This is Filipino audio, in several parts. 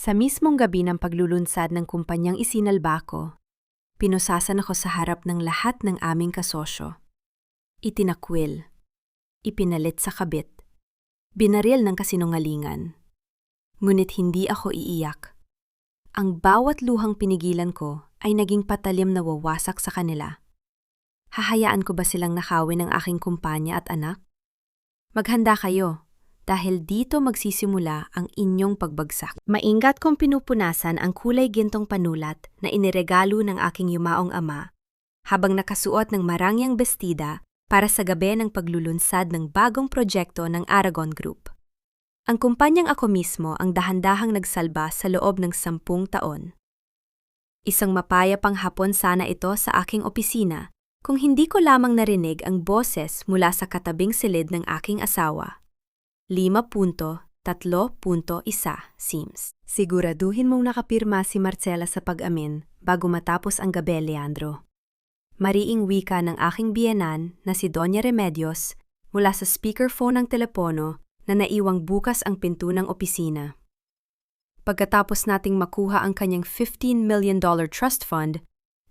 Sa mismong gabi ng paglulunsad ng kumpanyang isinalba ko, pinusasan ako sa harap ng lahat ng aming kasosyo. Itinakwil, ipinalit sa kabit, binaril ng kasinungalingan. Ngunit hindi ako iiyak. Ang bawat luhang pinigilan ko ay naging patalim na wawasak sa kanila. Hahayaan ko ba silang nakawin ang aking kumpanya at anak? Maghanda kayo. Dahil dito magsisimula ang inyong pagbagsak. Maingat kong pinupunasan ang kulay gintong panulat na iniregalo ng aking yumaong ama habang nakasuot ng marangyang bestida para sa gabi ng paglulunsad ng bagong proyekto ng Aragon Group. Ang kumpanyang ako mismo ang dahan-dahang nagsalba sa loob ng 10 taon. Isang mapayapang hapon sana ito sa aking opisina kung hindi ko lamang narinig ang boses mula sa katabing silid ng aking asawa. 5.3.1 Sims. Siguraduhin mong nakapirma si Marcela sa pag-amin bago matapos ang gabi, Leandro. Mariing wika ng aking biyenan na si Doña Remedios mula sa speakerphone ng telepono na naiwang bukas ang pinto ng opisina. Pagkatapos nating makuha ang kanyang $15 million trust fund,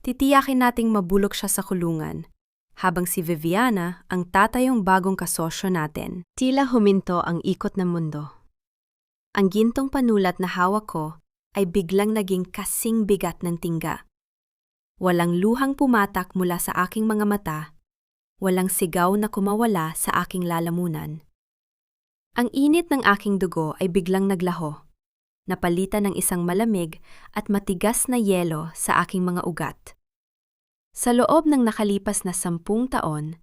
titiyakin nating mabulok siya sa kulungan. Habang si Viviana ang tatayong bagong kasosyo natin. Tila huminto ang ikot ng mundo. Ang gintong panulat na hawak ko ay biglang naging kasing bigat ng tingga. Walang luhang pumatak mula sa aking mga mata, walang sigaw na kumawala sa aking lalamunan. Ang init ng aking dugo ay biglang naglaho, napalitan ng isang malamig at matigas na yelo sa aking mga ugat. Sa loob ng nakalipas na 10 taon,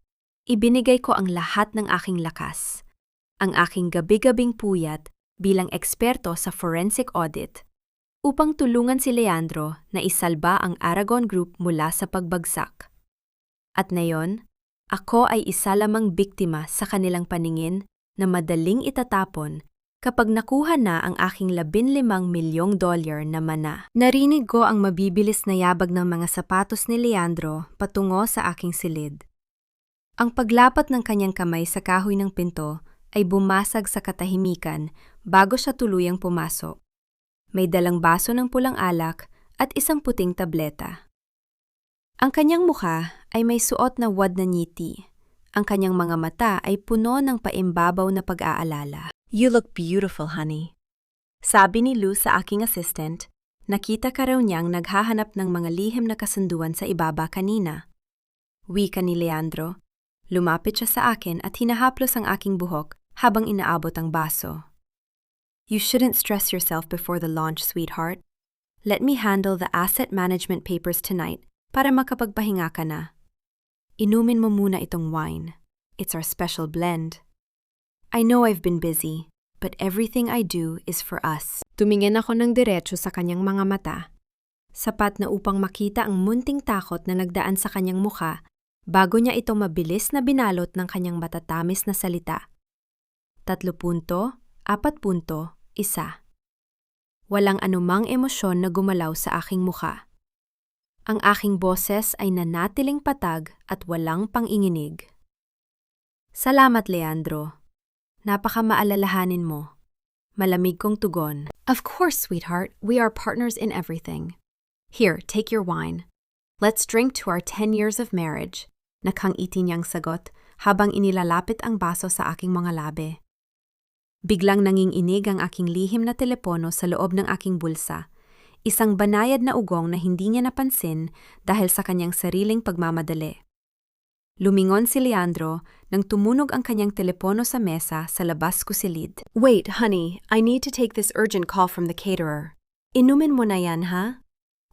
ibinigay ko ang lahat ng aking lakas, ang aking gabi-gabing puyat bilang eksperto sa forensic audit, upang tulungan si Leandro na isalba ang Aragon Group mula sa pagbagsak. At ngayon, ako ay isa lamang biktima sa kanilang paningin na madaling itatapon kapag nakuha na ang aking $15 milyong na mana. Narinig ko ang mabibilis na yabag ng mga sapatos ni Leandro patungo sa aking silid. Ang paglapat ng kanyang kamay sa kahoy ng pinto ay bumasag sa katahimikan bago siya tuluyang pumasok. May dalang baso ng pulang alak at isang puting tableta. Ang kanyang mukha ay may suot na wad na ngiti. Ang kanyang mga mata ay puno ng paimbabaw na pag-aalala. "You look beautiful, honey." Sabi ni Lou sa aking assistant, nakita ka raw niyang naghahanap ng mga lihim na kasunduan sa ibaba kanina. Wika ni Leandro. Lumapit siya sa akin at hinahaplos ang aking buhok habang inaabot ang baso. "You shouldn't stress yourself before the launch, sweetheart. Let me handle the asset management papers tonight para makapagpahinga ka na. Inumin mo muna itong wine. It's our special blend. I know I've been busy, but everything I do is for us." Tumingin ako ng diretso sa kanyang mga mata, sapat na upang makita ang munting takot na nagdaan sa kanyang mukha bago niya ito mabilis na binalot ng kanyang matatamis na salita. 3.4.1 Walang anumang emosyon na gumalaw sa aking mukha. Ang aking boses ay nanatiling patag at walang panginginig. "Salamat, Leandro. Napakamaalalahanin mo." Malamig kong tugon. "Of course, sweetheart. We are partners in everything. Here, take your wine. Let's drink to our 10 years of marriage." Nakangiti niyang sagot habang inilalapit ang baso sa aking mga labi. Biglang nanginginig ang aking lihim na telepono sa loob ng aking bulsa. Isang banayad na ugong na hindi niya napansin dahil sa kanyang sariling pagmamadali. Lumingon si Leandro nang tumunog ang kanyang telepono sa mesa sa labas ko silid. "Wait, honey. I need to take this urgent call from the caterer." "Inumin mo na yan, ha?"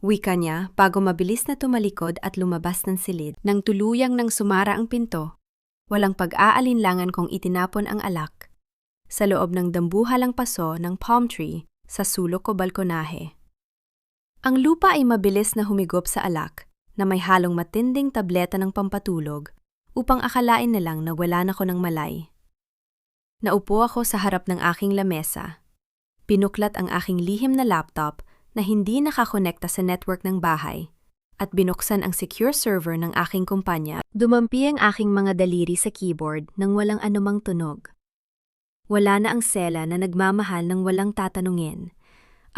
Wika niya bago mabilis na tumalikod at lumabas ng silid. Nang tuluyang nang sumara ang pinto, walang pag-aalinlangan kong itinapon ang alak sa loob ng dambuhalang paso ng palm tree sa sulok ko balkonahe. Ang lupa ay mabilis na humigop sa alak na may halong matinding tableta ng pampatulog upang akalain nilang nawalan ako ng malay. Naupo ako sa harap ng aking lamesa. Pinuklat ang aking lihim na laptop na hindi nakakonekta sa network ng bahay at binuksan ang secure server ng aking kumpanya. Dumampi ang aking mga daliri sa keyboard nang walang anumang tunog. Wala na ang sela na nagmamahal ng walang tatanungin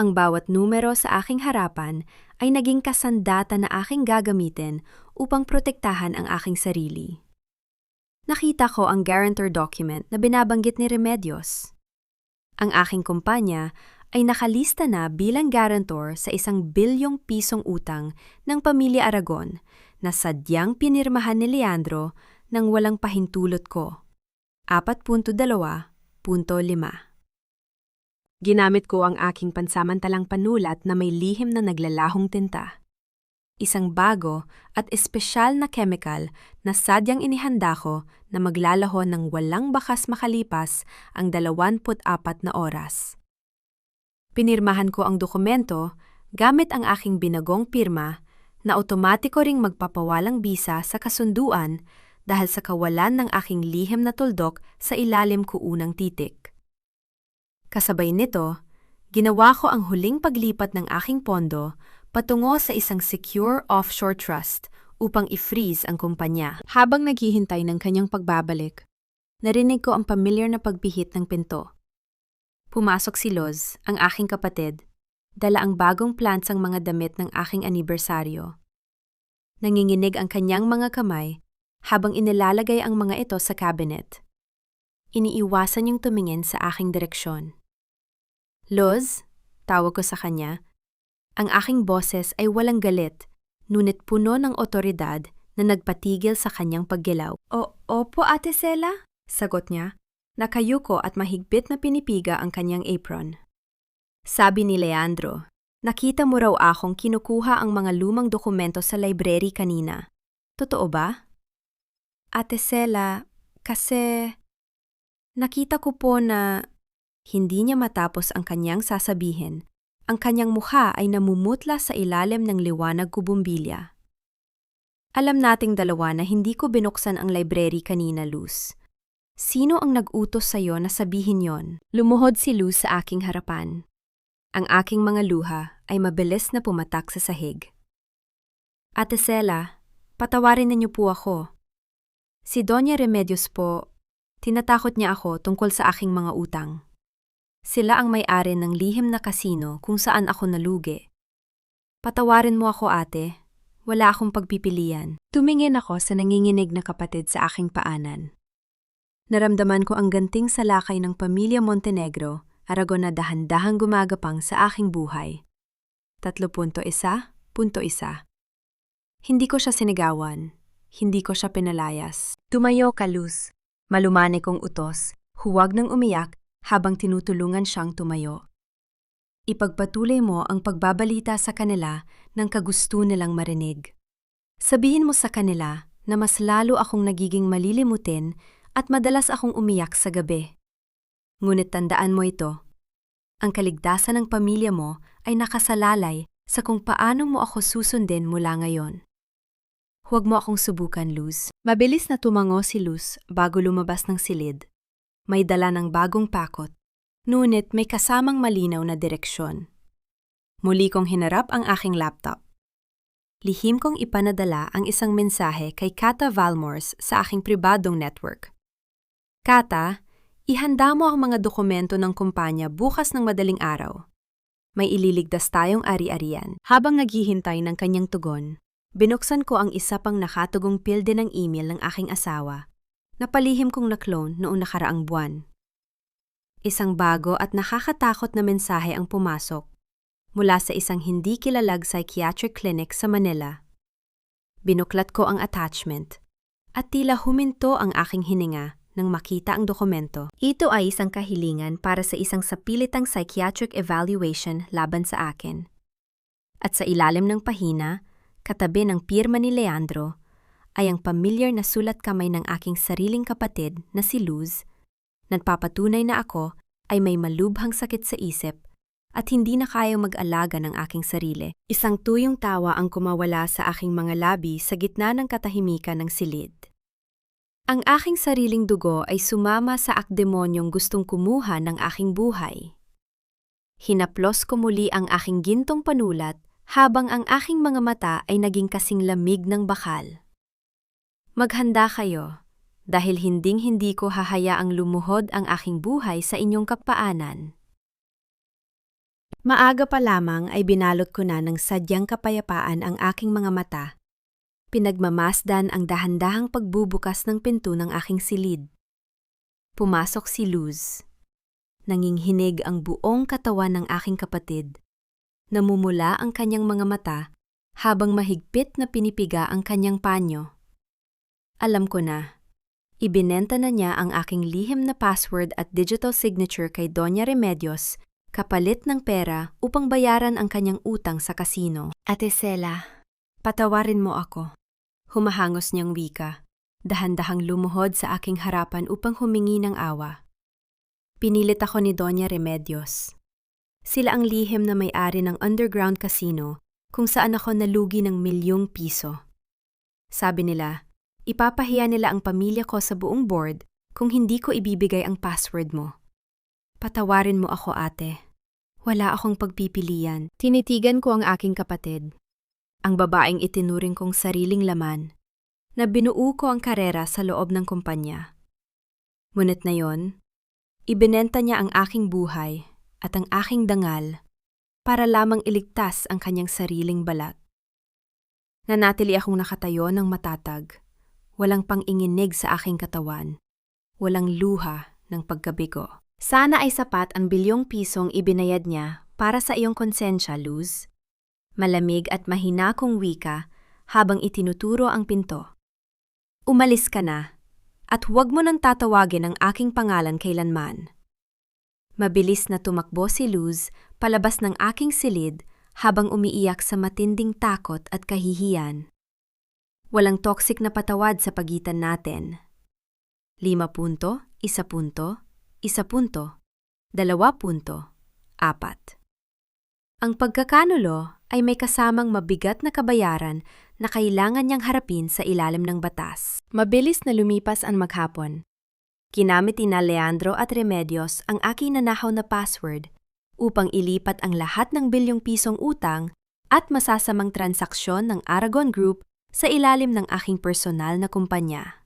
Ang bawat numero sa aking harapan ay naging kasandata na aking gagamitin upang protektahan ang aking sarili. Nakita ko ang guarantor document na binabanggit ni Remedios. Ang aking kumpanya ay nakalista na bilang guarantor sa 1 bilyong pisong utang ng pamilya Aragon na sadyang pinirmahan ni Leandro nang walang pahintulot ko. 4.2.5 Ginamit ko ang aking pansamantalang panulat na may lihim na naglalahong tinta. Isang bago at espesyal na chemical na sadyang inihanda ko na maglalaho ng walang bakas makalipas ang 24 na oras. Pinirmahan ko ang dokumento gamit ang aking binagong pirma na otomatiko ring magpapawalang bisa sa kasunduan dahil sa kawalan ng aking lihim na tuldok sa ilalim ko unang titik. Kasabay nito, ginawa ko ang huling paglipat ng aking pondo patungo sa isang secure offshore trust upang i-freeze ang kumpanya. Habang naghihintay ng kanyang pagbabalik, narinig ko ang pamilyar na pagpihit ng pinto. Pumasok si Loz, ang aking kapatid, dala ang bagong plansang mga damit ng aking anibersaryo. Nanginginig ang kanyang mga kamay habang inilalagay ang mga ito sa cabinet. Iniiwasan niyang tumingin sa aking direksyon. Loz, tawag ko sa kanya. Ang aking boses ay walang galit, ngunit puno ng otoridad na nagpatigil sa kanyang paggalaw. Opo, Ate Sela, sagot niya. Nakayuko at mahigpit na pinipiga ang kanyang apron. Sabi ni Leandro, nakita mo raw akong kinukuha ang mga lumang dokumento sa library kanina. Totoo ba? Ate Sela, kasi nakita ko po na hindi niya matapos ang kanyang sasabihin. Ang kanyang mukha ay namumutla sa ilalim ng liwanag ko bumbilya. Alam nating dalawa na hindi ko binuksan ang library kanina, Luz. Sino ang nag-utos sa'yo na sabihin yon? Lumuhod si Luz sa aking harapan. Ang aking mga luha ay mabilis na pumatak sa sahig. Ate Sela, patawarin ninyo po ako. Si Doña Remedios po, tinatakot niya ako tungkol sa aking mga utang. Sila ang may-ari ng lihim na kasino kung saan ako nalugi. Patawarin mo ako, ate. Wala akong pagpipilian. Tumingin ako sa nanginginig na kapatid sa aking paanan. Naramdaman ko ang ganting salakay ng pamilya Montenegro, Aragon na dahan-dahang gumagapang sa aking buhay. 3.1.1 Hindi ko siya sinigawan. Hindi ko siya pinalayas. Tumayo ka, Luz. Malumani kong utos. Huwag nang umiyak habang tinutulungan siyang tumayo. Ipagpatuloy mo ang pagbabalita sa kanila ng kagusto nilang marinig. Sabihin mo sa kanila na mas lalo akong nagiging malilimutin at madalas akong umiyak sa gabi. Ngunit tandaan mo ito, ang kaligtasan ng pamilya mo ay nakasalalay sa kung paano mo ako susundin mula ngayon. Huwag mo akong subukan, Luz. Mabilis na tumango si Luz bago lumabas ng silid. May dala ng bagong pakot, ngunit may kasamang malinaw na direksyon. Muli kong hinarap ang aking laptop. Lihim kong ipanadala ang isang mensahe kay Kata Valmors sa aking pribadong network. Kata, ihanda mo ang mga dokumento ng kumpanya bukas ng madaling araw. May ililigtas tayong ari-arian. Habang naghihintay ng kanyang tugon, binuksan ko ang isa pang nakatugong pilde ng email ng aking asawa na palihim kong na-clone noong nakaraang buwan. Isang bago at nakakatakot na mensahe ang pumasok mula sa isang hindi kilalag psychiatric clinic sa Manila. Binuklat ko ang attachment at tila huminto ang aking hininga nang makita ang dokumento. Ito ay isang kahilingan para sa isang sapilitang psychiatric evaluation laban sa akin. At sa ilalim ng pahina, katabi ng pirma ni Leandro, ay ang pamilyar na sulat kamay ng aking sariling kapatid na si Luz, nagpapatunay na ako ay may malubhang sakit sa isip at hindi na kayang mag-alaga ng aking sarili. Isang tuyong tawa ang kumawala sa aking mga labi sa gitna ng katahimikan ng silid. Ang aking sariling dugo ay sumama sa akdemonyong gustong kumuha ng aking buhay. Hinaplos ko muli ang aking gintong panulat habang ang aking mga mata ay naging kasing lamig ng bakal. Maghanda kayo, dahil hinding-hindi ko hahayaang lumuhod ang aking buhay sa inyong kapaanan. Maaga pa lamang ay binalot ko na ng sadyang kapayapaan ang aking mga mata. Pinagmamasdan ang dahan-dahang pagbubukas ng pinto ng aking silid. Pumasok si Luz. Nanginghinig ang buong katawan ng aking kapatid. Namumula ang kanyang mga mata habang mahigpit na pinipiga ang kanyang panyo. Alam ko na. Ibinenta na niya ang aking lihim na password at digital signature kay Doña Remedios kapalit ng pera upang bayaran ang kanyang utang sa kasino. Ate Sela, patawarin mo ako. Humahangos niyang wika. Dahan-dahang lumuhod sa aking harapan upang humingi ng awa. Pinilit ako ni Doña Remedios. Sila ang lihim na may-ari ng underground casino kung saan ako nalugi ng milyong piso. Sabi nila, ipapahiya nila ang pamilya ko sa buong board kung hindi ko ibibigay ang password mo. Patawarin mo ako, ate. Wala akong pagpipilian. Tinitigan ko ang aking kapatid. Ang babaeng itinuring kong sariling laman, na binuo ko ang karera sa loob ng kumpanya. Ngunit na yon, ibinenta niya ang aking buhay at ang aking dangal para lamang iligtas ang kanyang sariling balat. Nanatili akong nakatayo ng matatag, walang pang-inginig sa aking katawan, walang luha ng pagkabigo. Sana ay sapat ang bilyong pisong ibinayad niya para sa iyong konsensya, Luz. Malamig at mahina kong wika habang itinuturo ang pinto. Umalis ka na, at huwag mo nang tatawagin ang aking pangalan kailanman. Mabilis na tumakbo si Luz palabas ng aking silid habang umiiyak sa matinding takot at kahihiyan. Walang toxic na patawad sa pagitan natin. 5 punto, 1 punto, 1 punto, 2 punto, 4. Ang pagkakanulo ay may kasamang mabigat na kabayaran na kailangan niyang harapin sa ilalim ng batas. Mabilis na lumipas ang maghapon. Ginamit ni Leandro at Remedios ang aking nanahaw na password upang ilipat ang lahat ng bilyong pisong utang at masasamang transaksyon ng Aragon Group sa ilalim ng aking personal na kumpanya.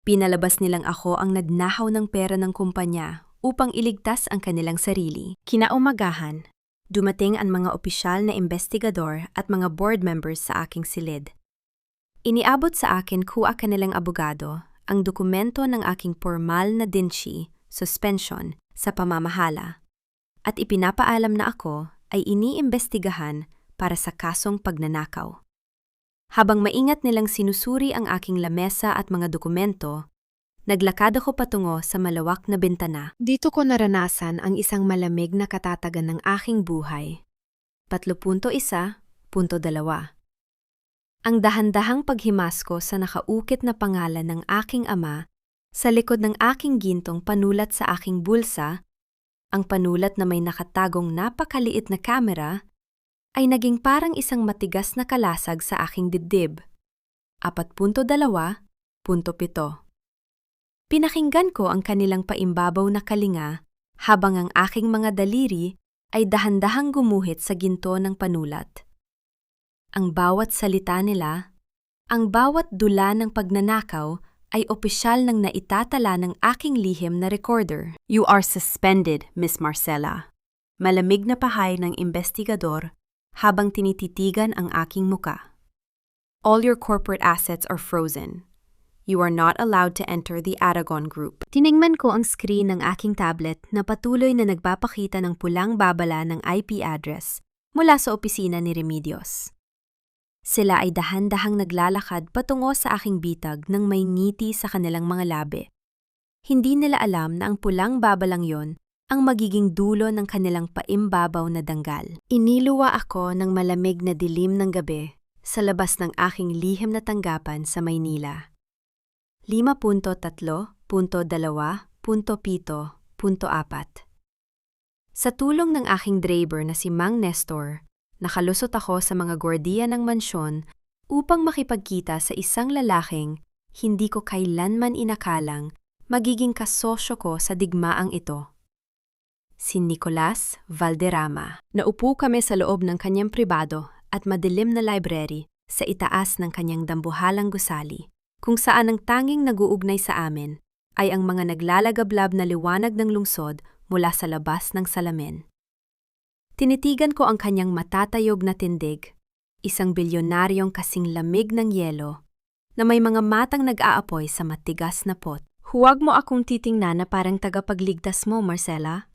Pinalabas nilang ako ang nagnahaw ng pera ng kumpanya upang iligtas ang kanilang sarili. Kinaumagahan, dumating ang mga opisyal na investigador at mga board members sa aking silid. Iniabot sa akin kuha kanilang abogado ang dokumento ng aking formal na dinshi, suspension, sa pamamahala, at ipinapaalam na ako ay iniimbestigahan para sa kasong pagnanakaw. Habang maingat nilang sinusuri ang aking lamesa at mga dokumento, naglakad ako patungo sa malawak na bintana. Dito ko naranasan ang isang malamig na katatagan ng aking buhay. 3.1.2. Ang dahan-dahang paghimas ko sa nakaukit na pangalan ng aking ama sa likod ng aking gintong panulat sa aking bulsa, ang panulat na may nakatagong napakaliit na kamera, ay naging parang isang matigas na kalasag sa aking dibdib. 4.2.7. Pinakinggan ko ang kanilang paimbabaw na kalinga habang ang aking mga daliri ay dahan-dahang gumuhit sa ginto ng panulat. Ang bawat salita nila, ang bawat dula ng pagnanakaw ay opisyal nang naitatala ng aking lihim na recorder. You are suspended, Miss Marcela. Malamig na pahay ng investigador habang tinititigan ang aking muka. All your corporate assets are frozen. You are not allowed to enter the Aragon Group. Tiningnan ko ang screen ng aking tablet na patuloy na nagpapakita ng pulang babala ng IP address mula sa opisina ni Remedios. Sila ay dahan-dahang naglalakad patungo sa aking bitag nang may ngiti sa kanilang mga labi. Hindi nila alam na ang pulang babalang yon ang magiging dulo ng kanilang paimbabaw na danggal. Iniluwa ako ng malamig na dilim ng gabi sa labas ng aking lihim na tanggapan sa Maynila. 5.3.2.7.4. Sa tulong ng aking driver na si Mang Nestor, nakalusot ako sa mga gwardiya ng mansyon upang makipagkita sa isang lalaking hindi ko kailanman inakalang magiging kasosyo ko sa digmaang ito. Si Nicolas Valderrama. Naupo kami sa loob ng kanyang pribado at madilim na library sa itaas ng kanyang dambuhalang gusali, kung saan ang tanging naguugnay sa amin ay ang mga naglalagablab na liwanag ng lungsod mula sa labas ng salamin. Tinitigan ko ang kanyang matatayog na tindig, isang bilyonaryong kasing lamig ng yelo, na may mga matang nag-aapoy sa matigas na pot. Huwag mo akong titingnan na parang tagapagligtas mo, Marcela.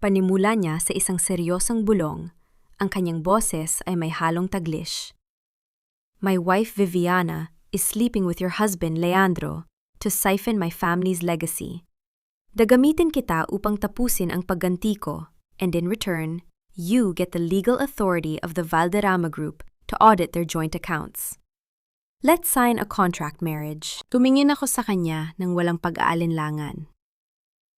Panimula niya sa isang seryosong bulong. Ang kanyang boses ay may halong taglish. My wife Viviana is sleeping with your husband Leandro to siphon my family's legacy. Gagamitin kita upang tapusin ang pagganti ko, and in return, you get the legal authority of the Valderrama Group to audit their joint accounts. Let's sign a contract marriage. Tumingin ako sa kanya nang walang pag-aalinlangan.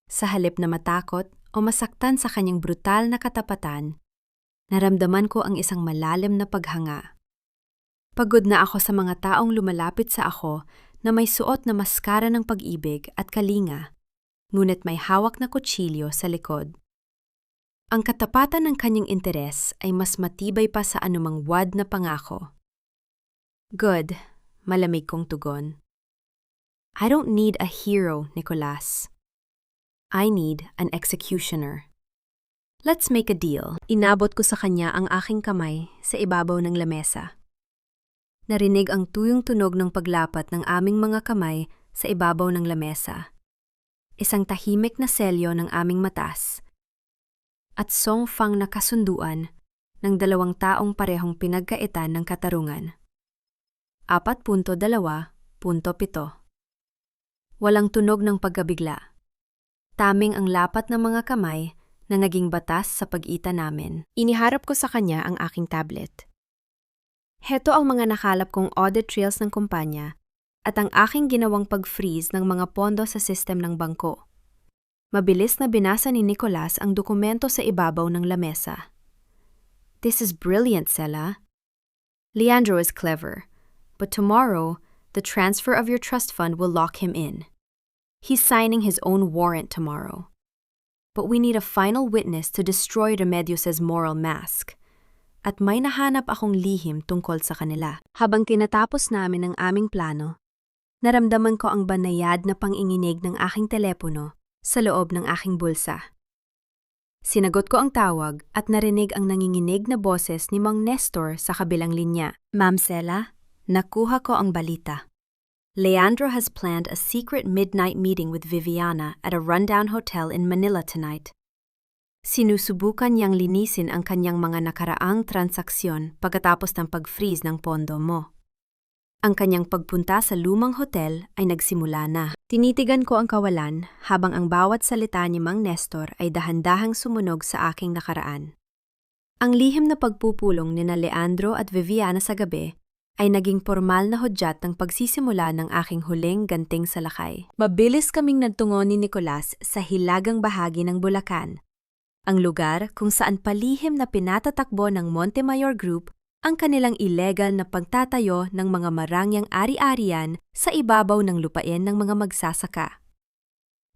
Sa halip na matakot o masaktan sa kanyang brutal na katapatan, naramdaman ko ang isang malalim na paghanga. Pagod na ako sa mga taong lumalapit sa ako na may suot na maskara ng pag-ibig at kalinga, ngunit may hawak na kutsilyo sa likod. Ang katapatan ng kanyang interes ay mas matibay pa sa anumang wad na pangako. Good, malamig kong tugon. I don't need a hero, Nicolas. I need an executioner. Let's make a deal. Inabot ko sa kanya ang aking kamay sa ibabaw ng lamesa. Narinig ang tuyong tunog ng paglapat ng aming mga kamay sa ibabaw ng lamesa. Isang tahimik na selyo ng aming matas at songfang na kasunduan ng dalawang taong parehong pinagkaitan ng katarungan. 4.2.7 Walang tunog ng pagkabigla. Taming ang lapat ng mga kamay na naging batas sa pagitan namin. Iniharap ko sa kanya ang aking tablet. Heto ang mga nakalap kong audit trails ng kumpanya at ang aking ginawang pag-freeze ng mga pondo sa sistem ng bangko. Mabilis na binasa ni Nicolas ang dokumento sa ibabaw ng lamesa. This is brilliant, Sela. Leandro is clever, but tomorrow, the transfer of your trust fund will lock him in. He's signing his own warrant tomorrow. But we need a final witness to destroy Remedios' moral mask. At may nahanap akong lihim tungkol sa kanila. Habang tinatapos namin ang aming plano, naramdaman ko ang banayad na panginginig ng aking telepono sa loob ng aking bulsa. Sinagot ko ang tawag at narinig ang nanginginig na boses ni Mang Nestor sa kabilang linya. Ma'am Sela, nakuha ko ang balita. Leandro has planned a secret midnight meeting with Viviana at a rundown hotel in Manila tonight. Sinusubukan niyang linisin ang kanyang mga nakaraang transaksyon pagkatapos ng pag-freeze ng pondo mo. Ang kanyang pagpunta sa lumang hotel ay nagsimula na. Tinitigan ko ang kawalan habang ang bawat salita ni Mang Nestor ay dahan-dahang sumunog sa aking nakaraan. Ang lihim na pagpupulong ni Leandro at Viviana sa gabi ay naging formal na hudyat ng pagsisimula ng aking huling ganting salakay. Mabilis kaming nagtungo ni Nicolas sa hilagang bahagi ng Bulacan, ang lugar kung saan palihim na pinatatakbo ng Montemayor Group ang kanilang illegal na pagtatayo ng mga marangyang ari-arian sa ibabaw ng lupain ng mga magsasaka.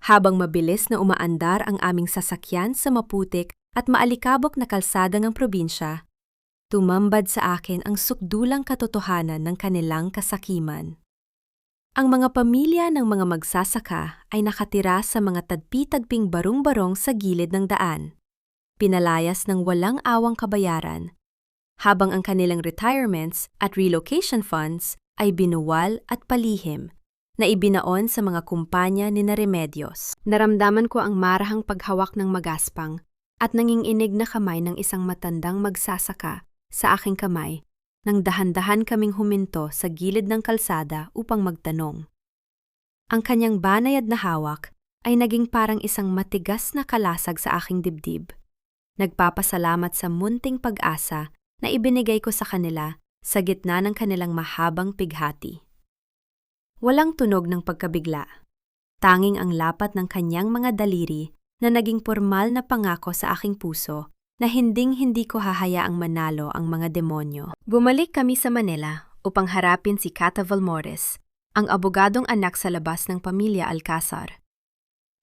Habang mabilis na umaandar ang aming sasakyan sa maputik at maalikabok na kalsada ng probinsya, tumambad sa akin ang sukdulang katotohanan ng kanilang kasakiman. Ang mga pamilya ng mga magsasaka ay nakatira sa mga tagpi-tagping barong-barong sa gilid ng daan, pinalayas ng walang awang kabayaran, habang ang kanilang retirements at relocation funds ay binuwal at palihim na ibinaon sa mga kumpanya ni Remedios. Naramdaman ko ang marahang paghawak ng magaspang at nanginginig na kamay ng isang matandang magsasaka sa aking kamay nang dahan-dahan kaming huminto sa gilid ng kalsada upang magtanong. Ang kanyang banayad na hawak ay naging parang isang matigas na kalasag sa aking dibdib. Nagpapasalamat sa munting pag-asa na ibinigay ko sa kanila sa gitna ng kanilang mahabang pighati. Walang tunog ng pagkabigla. Tanging ang lapat ng kanyang mga daliri na naging formal na pangako sa aking puso na hinding-hindi ko hahayaang manalo ang mga demonyo. Bumalik kami sa Manila upang harapin si Cata Valmores, ang abogadong anak sa labas ng pamilya Alcazar.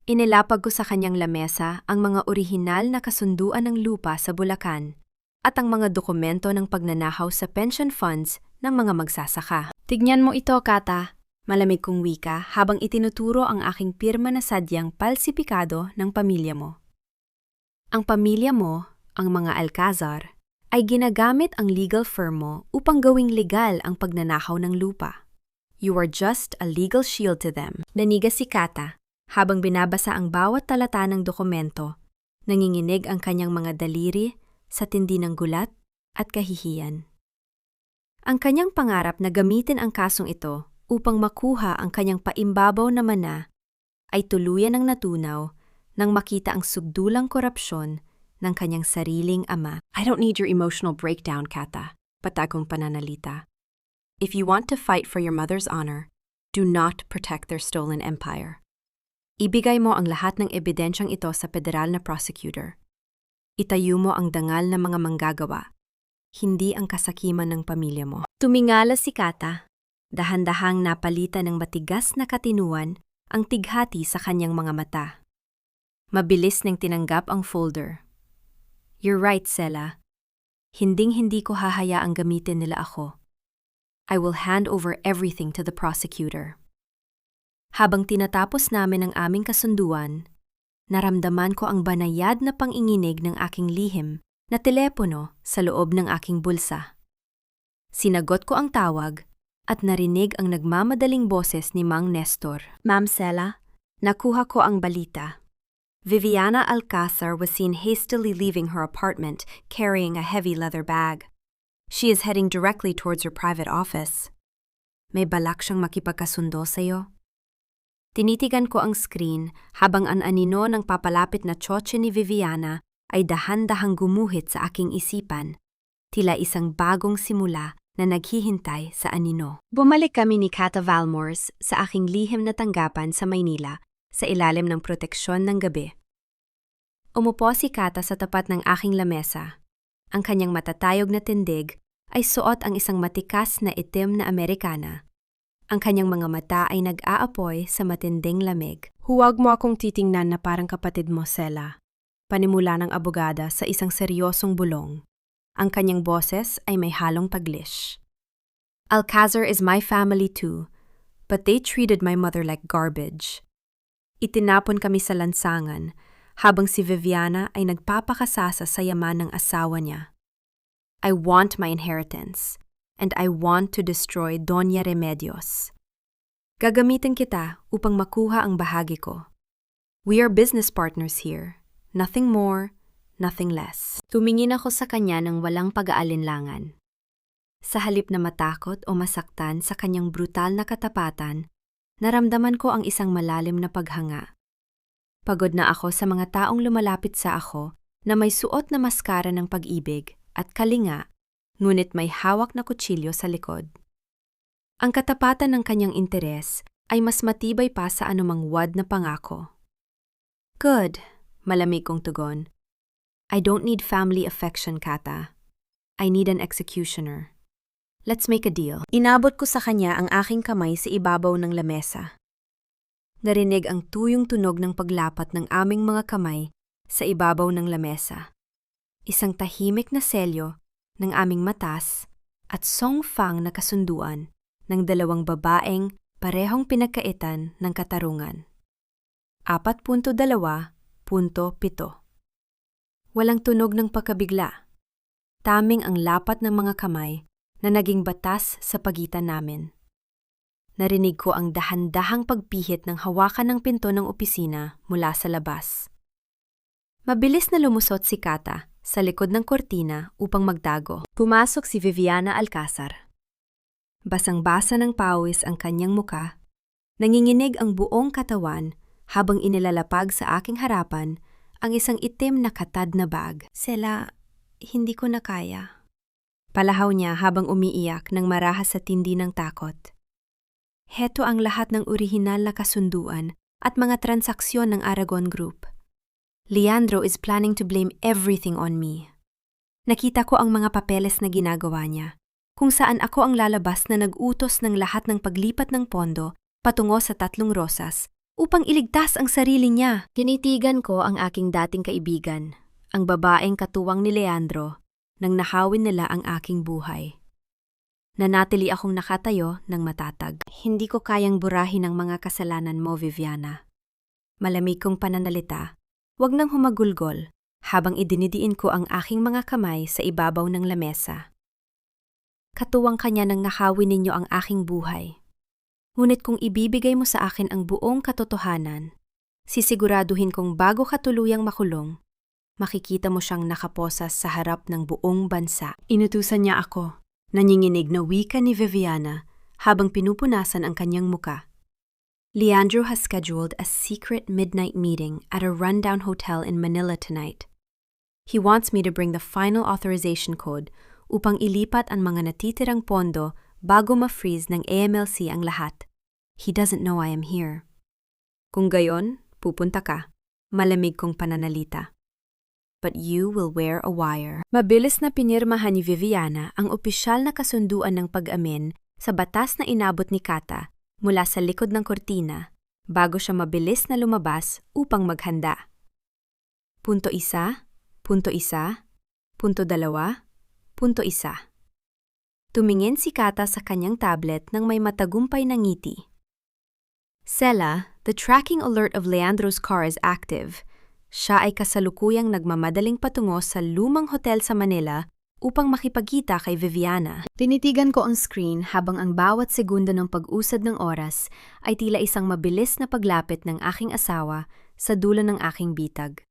Inilapag ko sa kanyang lamesa ang mga orihinal na kasunduan ng lupa sa Bulacan at ang mga dokumento ng pagnanahaw sa pension funds ng mga magsasaka. Tignan mo ito, Kata, malamig kong wika habang itinuturo ang aking pirma na sadyang palsipikado ng pamilya mo. Ang pamilya mo ang mga Alcazar, ay ginagamit ang legal firm mo upang gawing legal ang pagnanakaw ng lupa. You are just a legal shield to them. Nanigas si Kata habang binabasa ang bawat talata ng dokumento, nanginginig ang kanyang mga daliri sa tindi ng gulat at kahihiyan. Ang kanyang pangarap na gamitin ang kasong ito upang makuha ang kanyang paimbabaw na mana ay tuluyan ng natunaw nang makita ang subdulang korupsyon ng kanyang sariling ama. I don't need your emotional breakdown, Kata, patagong pananalita. If you want to fight for your mother's honor, do not protect their stolen empire. Ibigay mo ang lahat ng ebidensyang ito sa federal na prosecutor. Itayo mo ang dangal na mga manggagawa, hindi ang kasakiman ng pamilya mo. Tumingala si Kata, dahan-dahang napalitan ng matigas na katinuan ang tighati sa kanyang mga mata. Mabilis nang tinanggap ang folder. You're right, Sela. Hinding-hindi ko hahayaang gamitin nila ako. I will hand over everything to the prosecutor. Habang tinatapos namin ang aming kasunduan, naramdaman ko ang banayad na panginginig ng aking lihim na telepono sa loob ng aking bulsa. Sinagot ko ang tawag at narinig ang nagmamadaling boses ni Mang Nestor. Ma'am Sela, nakuha ko ang balita. Viviana Alcázar was seen hastily leaving her apartment carrying a heavy leather bag. She is heading directly towards her private office. May balak siyang makipagkasundo sa'yo? Tinitigan ko ang screen habang ang anino ng papalapit na tsotse ni Viviana ay dahan-dahang gumuhit sa aking isipan, tila isang bagong simula na naghihintay sa anino. Bumalik kami ni Kata Valmores sa aking lihim na tanggapan sa Maynila sa ilalim ng proteksyon ng gabi. Umupo si Kata sa tapat ng aking lamesa. Ang kanyang matatayog na tindig ay suot ang isang matikas na itim na Amerikana. Ang kanyang mga mata ay nag-aapoy sa matinding lamig. Huwag mo akong titingnan na parang kapatid mo, Sela. Panimula ng abogada sa isang seryosong bulong. Ang kanyang boses ay may halong paglish. Alcázar is my family too, but they treated my mother like garbage. Itinapon kami sa lansangan habang si Viviana ay nagpapakasasa sa yaman ng asawa niya. I want my inheritance, and I want to destroy Doña Remedios. Gagamitin kita upang makuha ang bahagi ko. We are business partners here. Nothing more, nothing less. Tumingin ako sa kanya ng walang pag-aalinlangan. Sa halip na matakot o masaktan sa kanyang brutal na katapatan, naramdaman ko ang isang malalim na paghanga. Pagod na ako sa mga taong lumalapit sa ako na may suot na maskara ng pag-ibig at kalinga, ngunit may hawak na kutsilyo sa likod. Ang katapatan ng kanyang interes ay mas matibay pa sa anumang wad na pangako. Good, malamig kong tugon. I don't need family affection, Kata. I need an executioner. Let's make a deal. Inabot ko sa kanya ang aking kamay sa ibabaw ng lamesa. Narinig ang tuyong tunog ng paglapat ng aming mga kamay sa ibabaw ng lamesa. Isang tahimik na selyo ng aming matas at songfang na kasunduan ng dalawang babaeng parehong pinagkaitan ng katarungan. 4.2.7 Walang tunog ng pagkabigla. Taming ang lapat ng mga kamay na naging batas sa pagitan namin. Narinig ko ang dahan-dahang pagpihit ng hawakan ng pinto ng opisina mula sa labas. Mabilis na lumusot si Kata sa likod ng kortina upang magtago. Pumasok si Viviana Alcázar. Basang-basa ng pawis ang kanyang muka, nanginginig ang buong katawan habang inilalapag sa aking harapan ang isang itim na katad na bag. Sela, hindi ko na kaya. Palahaw niya habang umiiyak nang marahas sa tindi ng takot. Heto ang lahat ng orihinal na kasunduan at mga transaksyon ng Aragon Group. Leandro is planning to blame everything on me. Nakita ko ang mga papeles na ginagawa niya, kung saan ako ang lalabas na nag-utos ng lahat ng paglipat ng pondo patungo sa Tatlong Rosas upang iligtas ang sarili niya. Tinitigan ko ang aking dating kaibigan, ang babaeng katuwang ni Leandro, nang nahawin nila ang aking buhay. Nanatili akong nakatayo ng matatag. Hindi ko kayang burahin ang mga kasalanan mo, Viviana. Malamig kong pananalita, wag nang humagulgol, habang idinidiin ko ang aking mga kamay sa ibabaw ng lamesa. Katuwang kanya nang nakawin ninyo ang aking buhay. Ngunit kung ibibigay mo sa akin ang buong katotohanan, sisiguraduhin kong bago ka tuluyang makulong, makikita mo siyang nakaposas sa harap ng buong bansa. Inutusan niya ako, nanginginig na wika ni Viviana habang pinupunasan ang kanyang muka. Leandro has scheduled a secret midnight meeting at a rundown hotel in Manila tonight. He wants me to bring the final authorization code upang ilipat ang mga natitirang pondo bago ma-freeze ng AMLC ang lahat. He doesn't know I am here. Kung gayon, pupunta ka. Malamig kong pananalita. But you will wear a wire. Mabilis na pinirmahan ni Viviana ang opisyal na kasunduan ng pag-amin sa batas na inabot ni Kata mula sa likod ng kortina bago siya mabilis na lumabas upang maghanda. Punto 1, punto 1, punto 2, punto 1. Tumingin si Kata sa kanyang tablet nang may matagumpay na ngiti. Sela, the tracking alert of Leandro's car is active. Siya ay kasalukuyang nagmamadaling patungo sa lumang hotel sa Manila upang makipagkita kay Viviana. Tinitigan ko ang screen habang ang bawat segundo ng pag-usad ng oras ay tila isang mabilis na paglapit ng aking asawa sa dulo ng aking bitag.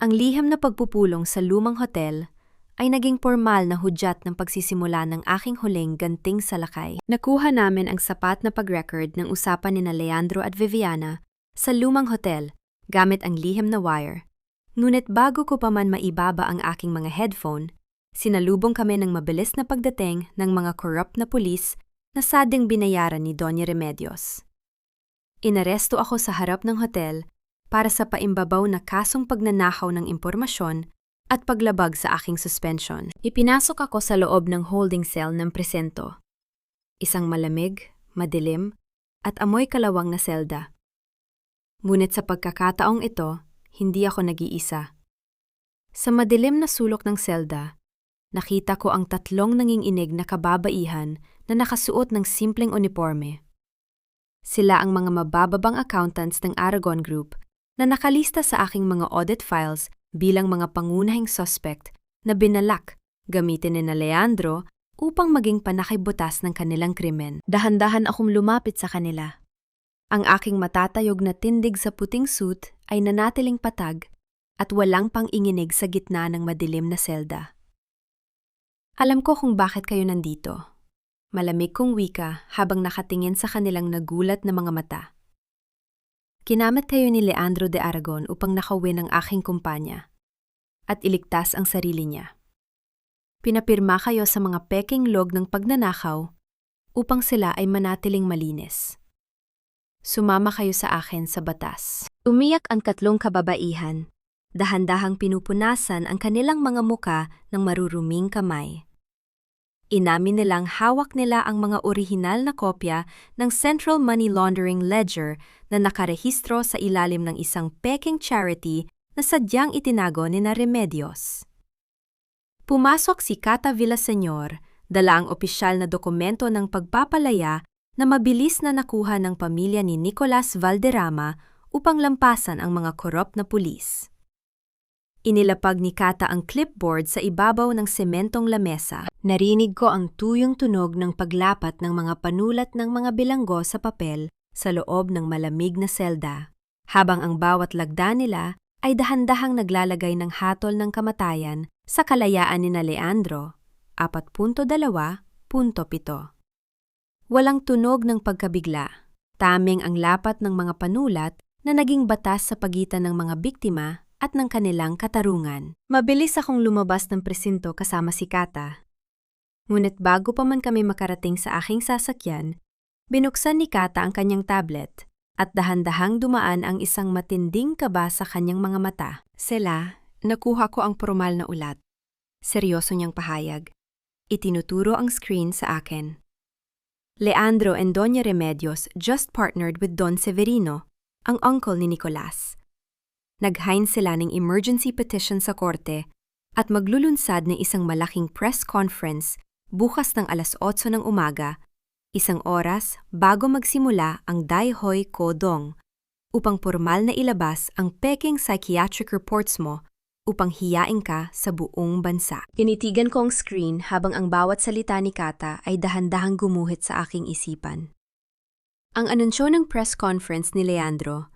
Ang liham na pagpupulong sa lumang hotel ay naging formal na hudyat ng pagsisimula ng aking huling ganting salakay. Nakuha namin ang sapat na pag-record ng usapan ni Leandro at Viviana sa lumang hotel gamit ang liham na wire. Ngunit bago ko pa man maibaba ang aking mga headphone, sinalubong kami ng mabilis na pagdating ng mga corrupt na pulis na sading binayaran ni Doña Remedios. Inaresto ako sa harap ng hotel para sa paimbabaw na kasong pagnanakaw ng impormasyon at paglabag sa aking suspension. Ipinasok ako sa loob ng holding cell ng presento. Isang malamig, madilim, at amoy kalawang na selda. Ngunit sa pagkakataong ito, hindi ako nag-iisa. Sa madilim na sulok ng selda, nakita ko ang tatlong nanginginig na kababaihan na nakasuot ng simpleng uniforme. Sila ang mga mabababang accountants ng Aragon Group na nakalista sa aking mga audit files bilang mga pangunahing suspect na binalak gamitin ni Leandro upang maging panakibutas ng kanilang krimen. Dahan-dahan akong lumapit sa kanila. Ang aking matatayog na tindig sa puting suit ay nanatiling patag at walang pang-inginig sa gitna ng madilim na selda. Alam ko kung bakit kayo nandito. Malamig kong wika habang nakatingin sa kanilang nagulat na mga mata. Kinamit kayo ni Leandro de Aragon upang nakawin ang aking kumpanya at iligtas ang sarili niya. Pinapirma kayo sa mga peking log ng pagnanakaw upang sila ay manatiling malinis. Sumama kayo sa akin sa batas. Umiyak ang tatlong kababaihan. Dahan-dahang pinupunasan ang kanilang mga muka ng maruruming kamay. Inamin nilang hawak nila ang mga orihinal na kopya ng Central Money Laundering Ledger na nakarehistro sa ilalim ng isang peking charity na sadyang itinago ni Remedios. Pumasok si Kata Villaseñor, dala ang opisyal na dokumento ng pagpapalaya na mabilis na nakuha ng pamilya ni Nicolas Valderrama upang lampasan ang mga korop na pulis. Inilapag ni Kata ang clipboard sa ibabaw ng sementong lamesa. Narinig ko ang tuyong tunog ng paglapat ng mga panulat ng mga bilanggo sa papel sa loob ng malamig na selda, habang ang bawat lagda nila ay dahan-dahang naglalagay ng hatol ng kamatayan sa kalayaan ni Leandro, 4.2.7. Walang tunog ng pagkabigla, taming ang lapat ng mga panulat na naging batas sa pagitan ng mga biktima at ng kanilang katarungan. Mabilis akong lumabas ng presinto kasama si Kata. Ngunit bago pa man kami makarating sa aking sasakyan, binuksan ni Kata ang kanyang tablet at dahan-dahang dumaan ang isang matinding kaba sa kanyang mga mata. Sela, nakuha ko ang formal na ulat. Seryoso niyang pahayag. Itinuturo ang screen sa akin. Leandro and Doña Remedios just partnered with Don Severino, ang uncle ni Nicolas. Nag-sign sila ng emergency petition sa korte at maglulunsad ng isang malaking press conference bukas ng 8:00 ng umaga, 1 oras bago magsimula ang Daihoy Kodong, upang formal na ilabas ang peking psychiatric reports mo upang hiyain ka sa buong bansa. Tinitigan ko ang screen habang ang bawat salita ni Kata ay dahan-dahang gumuhit sa aking isipan. Ang anunsyo ng press conference ni Leandro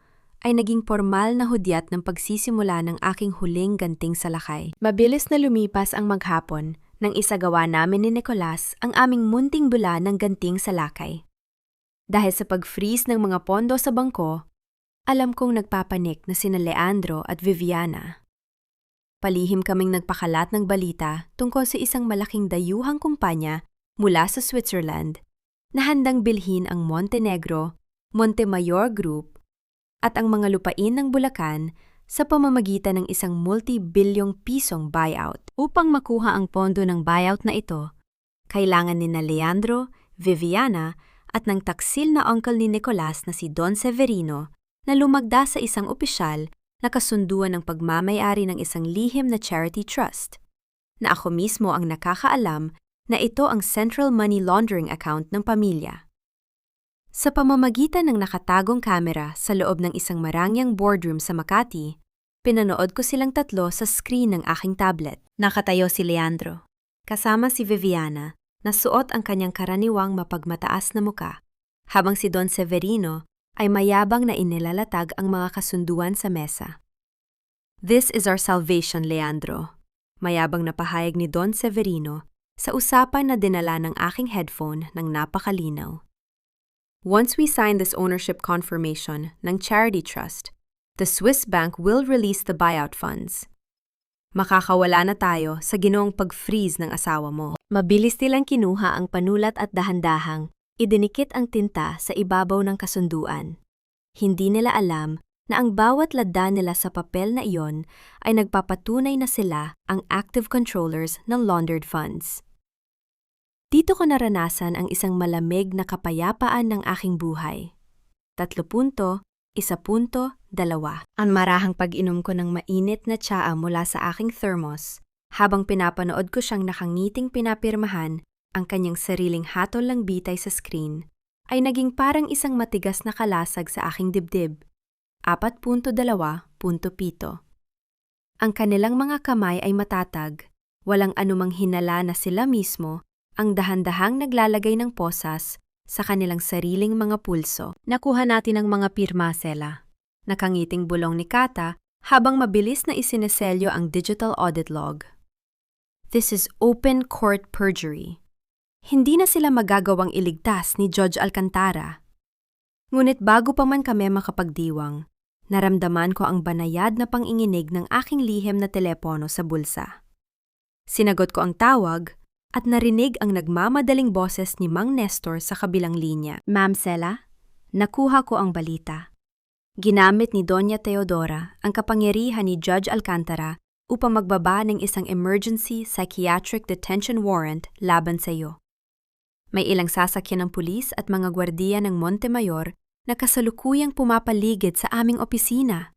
ay naging formal na hudyat ng pagsisimula ng aking huling ganting salakay. Mabilis na lumipas ang maghapon nang isagawa namin ni Nicolas ang aming munting bula ng ganting salakay. Dahil sa pag-freeze ng mga pondo sa bangko, alam kong nagpapanik na sina Leandro at Viviana. Palihim kaming nagpakalat ng balita tungkol sa isang malaking dayuhang kumpanya mula sa Switzerland na handang bilhin ang Montenegro, Montemayor Group at ang mga lupain ng Bulacan sa pamamagitan ng isang multi-bilyong pisong buyout. Upang makuha ang pondo ng buyout na ito, kailangan ni na Leandro, Viviana at ng taksil na uncle ni Nicolas na si Don Severino na lumagda sa isang opisyal na kasunduan ng pagmamay-ari ng isang lihim na charity trust, na ako mismo ang nakakaalam na ito ang central money laundering account ng pamilya. Sa pamamagitan ng nakatagong kamera sa loob ng isang marangyang boardroom sa Makati, pinanood ko silang tatlo sa screen ng aking tablet. Nakatayo si Leandro, kasama si Viviana, na suot ang kanyang karaniwang mapagmataas na muka, habang si Don Severino ay mayabang na inilalatag ang mga kasunduan sa mesa. "This is our salvation, Leandro," mayabang na pahayag ni Don Severino sa usapan na dinala ng aking headphone ng napakalinaw. "Once we sign this ownership confirmation ng charity trust, the Swiss bank will release the buyout funds. Makakawala na tayo sa ginoong pag-freeze ng asawa mo." Mabilis nilang kinuha ang panulat at dahan-dahang idinikit ang tinta sa ibabaw ng kasunduan. Hindi nila alam na ang bawat ladda nila sa papel na iyon ay nagpapatunay na sila ang active controllers ng laundered funds. Dito ko naranasan ang isang malamig na kapayapaan ng aking buhay. 3.1.2. Ang marahang pag-inom ko ng mainit na tsaa mula sa aking thermos habang pinapanood ko siyang nakangiting pinapirmahan ang kanyang sariling hatol lang bitay sa screen, ay naging parang isang matigas na kalasag sa aking dibdib. 4.2.7. Ang kanilang mga kamay ay matatag, walang anumang hinala na sila mismo ang dahan-dahang naglalagay ng posas sa kanilang sariling mga pulso. Nakuha natin ang mga pirma, Sela. Nakangiting bulong ni Kata habang mabilis na isineselyo ang digital audit log. "This is open court perjury." Hindi na sila magagawang iligtas ni Judge Alcantara. Ngunit bago pa man kami makapagdiwang, naramdaman ko ang banayad na panginginig ng aking lihim na telepono sa bulsa. Sinagot ko ang tawag at narinig ang nagmamadaling boses ni Mang Nestor sa kabilang linya. "Ma'am Sela, nakuha ko ang balita. Ginamit ni Doña Teodora ang kapangyarihan ni Judge Alcantara upang magbaba ng isang emergency psychiatric detention warrant laban sa iyo. May ilang sasakyan ng pulis at mga gwardiya ng Montemayor na kasalukuyang pumapaligid sa aming opisina.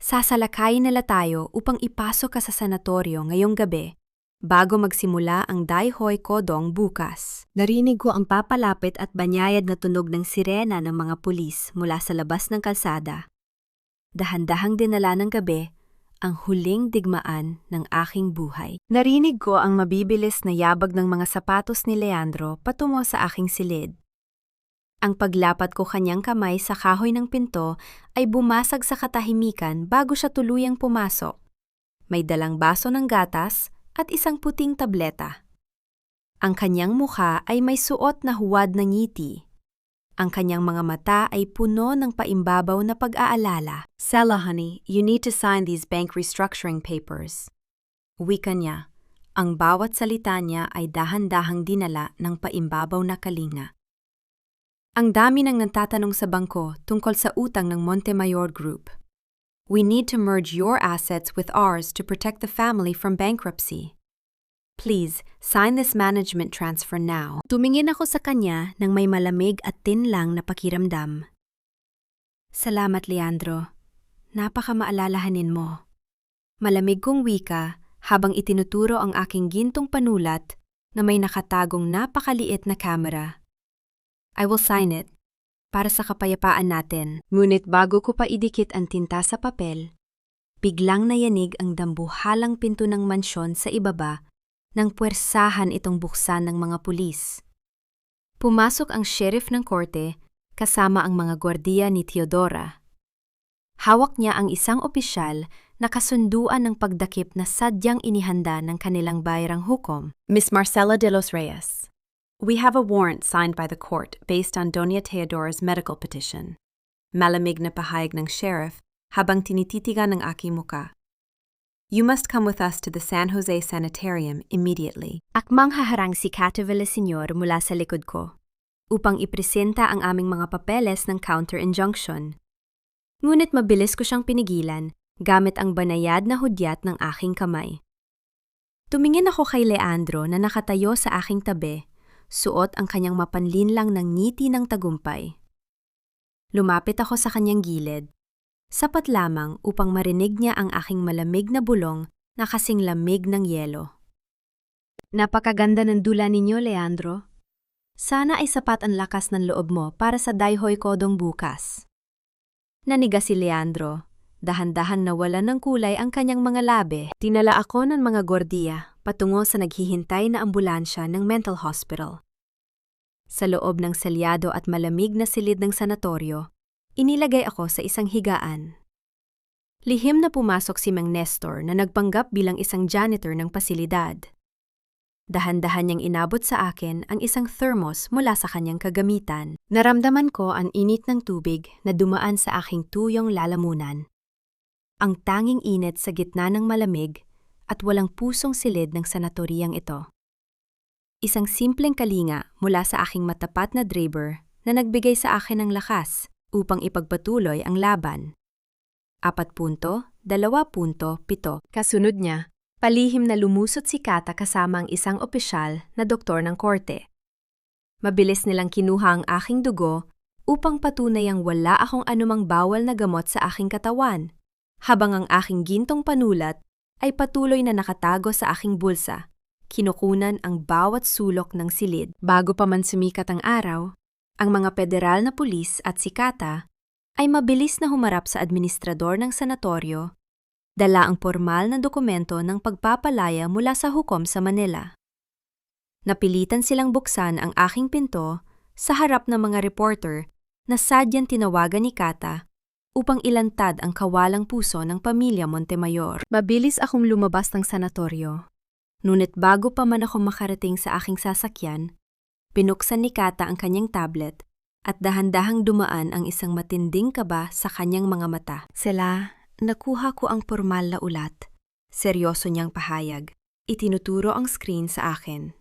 Sasalakayin nila tayo upang ipasok ka sa sanatoryo ngayong gabi bago magsimula ang Daihoy Kodong bukas." Narinig ko ang papalapit at banyayad na tunog ng sirena ng mga pulis mula sa labas ng kalsada. Dahan-dahang dinala ng gabi ang huling digmaan ng aking buhay. Narinig ko ang mabibilis na yabag ng mga sapatos ni Leandro patungo sa aking silid. Ang paglapat ko kanyang kamay sa kahoy ng pinto ay bumasag sa katahimikan bago siya tuluyang pumasok. May dalang baso ng gatas at isang puting tableta. Ang kanyang mukha ay may suot na huwad na ngiti. Ang kanyang mga mata ay puno ng paimbabaw na pag-aalala. "Sela, honey, you need to sign these bank restructuring papers." Wika niya. Ang bawat salita niya ay dahan-dahang dinala ng paimbabaw na kalinga. Ang dami nang nagtatanong sa bangko tungkol sa utang ng Montemayor Group. "We need to merge your assets with ours to protect the family from bankruptcy. Please, sign this management transfer now." Tumingin ako sa kanya nang may malamig at tinlang na pakiramdam. "Salamat, Leandro. Napakamaalalahanin mo." Malamig kong wika habang itinuturo ang aking gintong panulat na may nakatagong napakaliit na kamera. "I will sign it, para sa kapayapaan natin." Ngunit bago ko pa idikit ang tinta sa papel, Biglang nayanig ang dambuhalang pinto ng mansyon sa ibaba nang puwersahan itong buksan ng mga pulis. Pumasok ang sheriff ng korte kasama ang mga gwardiya ni Teodora. Hawak niya ang isang opisyal na kasunduan ng pagdakip na sadyang inihanda ng kanilang bayarang hukom. Miss Marcela de los Reyes, we have a warrant signed by the court based on Doña Teodora's medical petition. Malamig na pahayag ng sheriff habang tinititigan ng aking muka. You must come with us to the San Jose Sanitarium immediately. Akmang haharang si Cata Villaseñor mula sa likod ko upang ipresenta ang aming mga papeles ng counter-injunction. Ngunit mabilis ko siyang pinigilan gamit ang banayad na hudyat ng aking kamay. Tumingin ako kay Leandro na nakatayo sa aking tabi, suot ang kanyang mapanlinlang ng ngiti ng tagumpay. Lumapit ako sa kanyang gilid, sapat lamang upang marinig niya ang aking malamig na bulong na kasing lamig ng yelo. Napakaganda ng dula ninyo, Leandro. Sana ay sapat ang lakas ng loob mo para sa dayhoy kodong bukas. Naniga si Leandro. Dahan-dahan nawalan ng kulay ang kanyang mga labi. Tinala ako ng mga gwardiya patungo sa naghihintay na ambulansya ng mental hospital. Sa loob ng selyado at malamig na silid ng sanatoryo, inilagay ako sa isang higaan. Lihim na pumasok si Mang Nestor na nagpanggap bilang isang janitor ng pasilidad. Dahan-dahan niyang inabot sa akin ang isang thermos mula sa kanyang kagamitan. Naramdaman ko ang init ng tubig na dumaan sa aking tuyong lalamunan. Ang tanging init sa gitna ng malamig at walang pusong silid ng sanatoriyang ito. Isang simpleng kalinga mula sa aking matapat na draper na nagbigay sa akin ng lakas upang ipagpatuloy ang laban. 4.2.7 Kasunod niya, palihim na lumusot si Cata kasama ang isang opisyal na doktor ng korte. Mabilis nilang kinuha ang aking dugo upang patunay ang wala akong anumang bawal na gamot sa aking katawan, habang ang aking gintong panulat ay patuloy na nakatago sa aking bulsa, kinukunan ang bawat sulok ng silid. Bago pa man sumikat ang araw, ang mga federal na pulis at si Cata ay mabilis na humarap sa administrador ng sanatoryo, dala ang formal na dokumento ng pagpapalaya mula sa hukom sa Manila. Napilitan silang buksan ang aking pinto sa harap ng mga reporter na sadyang tinawagan ni Cata upang ilantad ang kawalang puso ng pamilya Montemayor. Mabilis akong lumabas ng sanatoryo. Ngunit bago pa man ako makarating sa aking sasakyan, pinuksan ni Cata ang kanyang tablet at dahan-dahang dumaan ang isang matinding kaba sa kanyang mga mata. Sela, nakuha ko ang formal na ulat. Seryoso niyang pahayag. Itinuturo ang screen sa akin.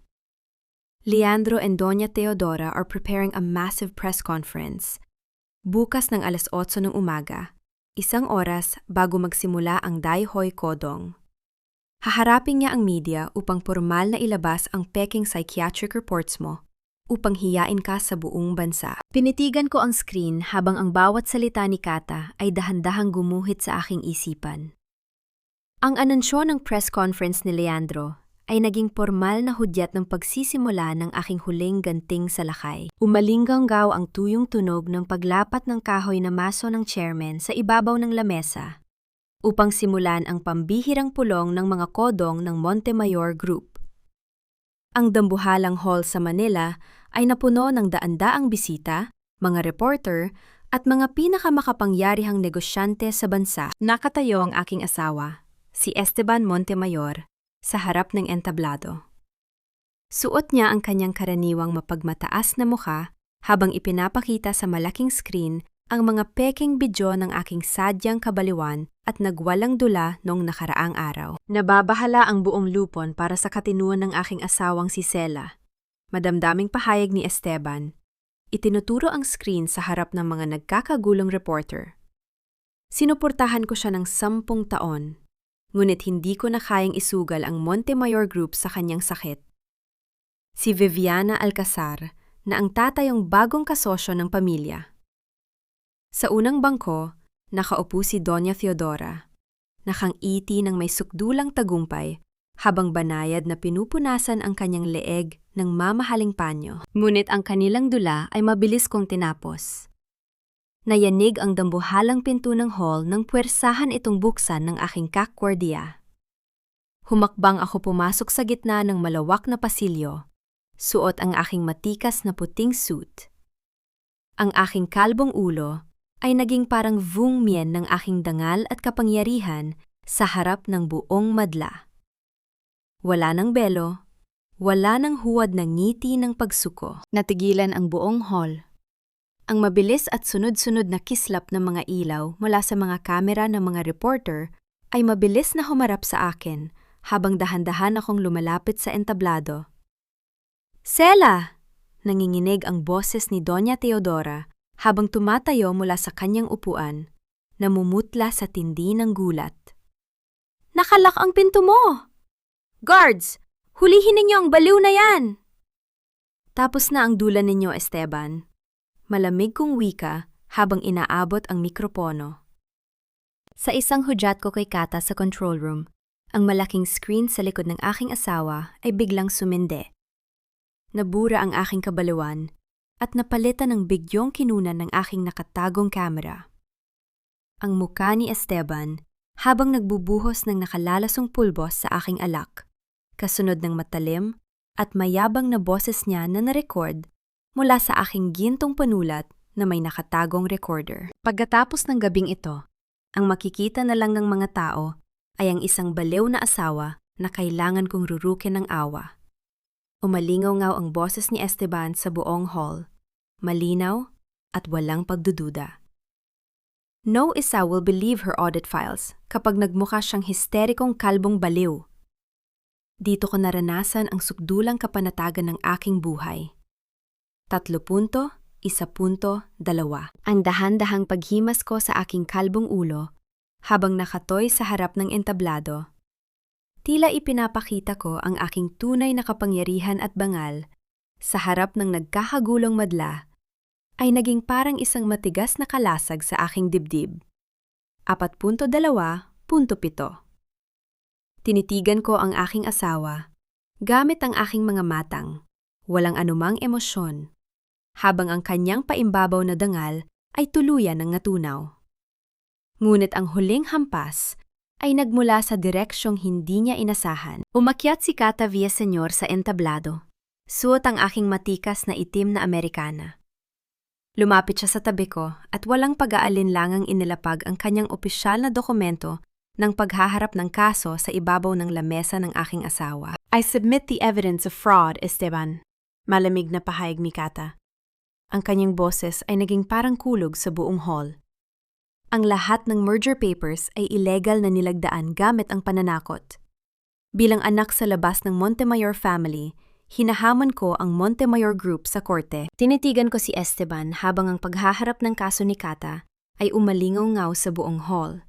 Leandro and Doña Teodora are preparing a massive press conference. Bukas ng 8:00 ng umaga, 1 oras bago magsimula ang Dayhoy Kodong. Haharapin niya ang media upang formal na ilabas ang peking psychiatric reports mo upang hiyain ka sa buong bansa. Pinitigan ko ang screen habang ang bawat salita ni Cata ay dahan-dahang gumuhit sa aking isipan. Ang anunsyo ng press conference ni Leandro ay naging formal na hudyat ng pagsisimula ng aking huling ganting sa lakay. Umalinggaw ang tuyong tunog ng paglapat ng kahoy na maso ng chairman sa ibabaw ng lamesa upang simulan ang pambihirang pulong ng mga kodong ng Montemayor Group. Ang dambuhalang hall sa Manila ay napuno ng daan-daang bisita, mga reporter, at mga pinakamakapangyarihang negosyante sa bansa. Nakatayo ang aking asawa, si Esteban Montemayor, sa harap ng entablado. Suot niya ang kanyang karaniwang mapagmataas na mukha habang ipinapakita sa malaking screen ang mga peking bidyo ng aking sadyang kabaliwan at nagwalang dula noong nakaraang araw. Nababahala ang buong lupon para sa katinuan ng aking asawang si Sela. Madamdaming pahayag ni Esteban, itinuturo ang screen sa harap ng mga nagkakagulong reporter. Sinuportahan ko siya ng 10 taon, ngunit hindi ko na kayang isugal ang Montemayor Group sa kanyang sakit. Si Viviana Alcazar na ang tatayong bagong kasosyo ng pamilya. Sa unang bangko, nakaupo si Doña Teodora, nakangiti ng may sukdulang tagumpay habang banayad na pinupunasan ang kanyang leeg ng mamahaling panyo. Ngunit ang kanilang dula ay mabilis kong tinapos. Nayanig ang dambuhalang pinto ng hall nang puwersahan itong buksan ng aking kakwardiya. Humakbang ako pumasok sa gitna ng malawak na pasilyo. Suot ang aking matikas na puting suit. Ang aking kalbong ulo ay naging parang vung mien ng aking dangal at kapangyarihan sa harap ng buong madla. Wala ng belo, wala ng huwad ng ngiti ng pagsuko. Natigilan ang buong hall. Ang mabilis at sunod-sunod na kislap ng mga ilaw mula sa mga kamera ng mga reporter ay mabilis na humarap sa akin habang dahan-dahan akong lumalapit sa entablado. "Sela!" Nanginginig ang boses ni Doña Teodora habang tumatayo mula sa kanyang upuan, namumutla sa tindi ng gulat. "Nakalak ang pinto mo! Guards! Hulihin ninyo ang baliw na yan!" "Tapos na ang dula ninyo, Esteban." Malamig kong wika habang inaabot ang mikropono. Sa isang hudyat ko kay Kata sa control room, ang malaking screen sa likod ng aking asawa ay biglang sumindi. Nabura ang aking kabaliwan at napalitan ng bigyong kinunan ng aking nakatagong kamera. Ang muka ni Esteban habang nagbubuhos ng nakalalasong pulbos sa aking alak, kasunod ng matalim at mayabang na boses niya na narecord mula sa aking gintong panulat na may nakatagong recorder. Pagkatapos ng gabing ito, ang makikita na lang ng mga tao ay ang isang baliw na asawa na kailangan kong rurukin ng awa. Umalingaw-ngaw ang boses ni Esteban sa buong hall, malinaw at walang pagdududa. No isa will believe her audit files kapag nagmukha siyang histerikong kalbong baliw. Dito ko naranasan ang sukdulang kapanatagan ng aking buhay. 3.1.2. Ang dahan-dahang paghimas ko sa aking kalbong ulo habang nakatoy sa harap ng entablado. Tila ipinapakita ko ang aking tunay na kapangyarihan at bangal sa harap ng nagkakagulong madla ay naging parang isang matigas na kalasag sa aking dibdib. 4.2.7. Tinitigan ko ang aking asawa gamit ang aking mga matang, walang anumang emosyon, habang ang kanyang paimbabaw na dangal ay tuluyan ng natunaw. Ngunit ang huling hampas ay nagmula sa direksyong hindi niya inasahan. Umakyat si Kata Villaseñor sa entablado. Suot ang aking matikas na itim na Amerikana. Lumapit siya sa tabi ko at walang pag-aalinlangang inilapag ang kanyang opisyal na dokumento ng paghaharap ng kaso sa ibabaw ng lamesa ng aking asawa. "I submit the evidence of fraud, Esteban." Malamig na pahayag ni Kata. Ang kanyang boses ay naging parang kulog sa buong hall. Ang lahat ng merger papers ay illegal na nilagdaan gamit ang pananakot. Bilang anak sa labas ng Montemayor family, hinahamon ko ang Montemayor Group sa korte. Tinitigan ko si Esteban habang ang paghaharap ng kaso ni Kata ay umalingaw-ngaw sa buong hall.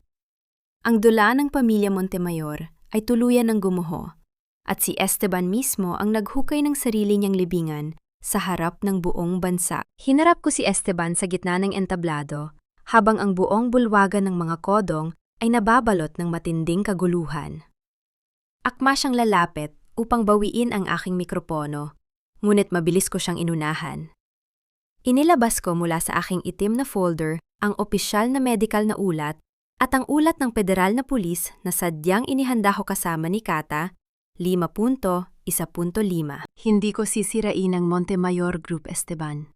Ang dula ng pamilya Montemayor ay tuluyan ng gumuho at si Esteban mismo ang naghukay ng sarili niyang libingan sa harap ng buong bansa. Hinarap ko si Esteban sa gitna ng entablado habang ang buong bulwagan ng mga kodong ay nababalot ng matinding kaguluhan. Akma siyang lalapit upang bawiin ang aking mikropono, ngunit mabilis ko siyang inunahan. Inilabas ko mula sa aking itim na folder ang opisyal na medical na ulat at ang ulat ng federal na pulis na sadyang inihanda ko kasama ni Kata, 5.1.5. Hindi ko sisirain ang Montemayor Group, Esteban.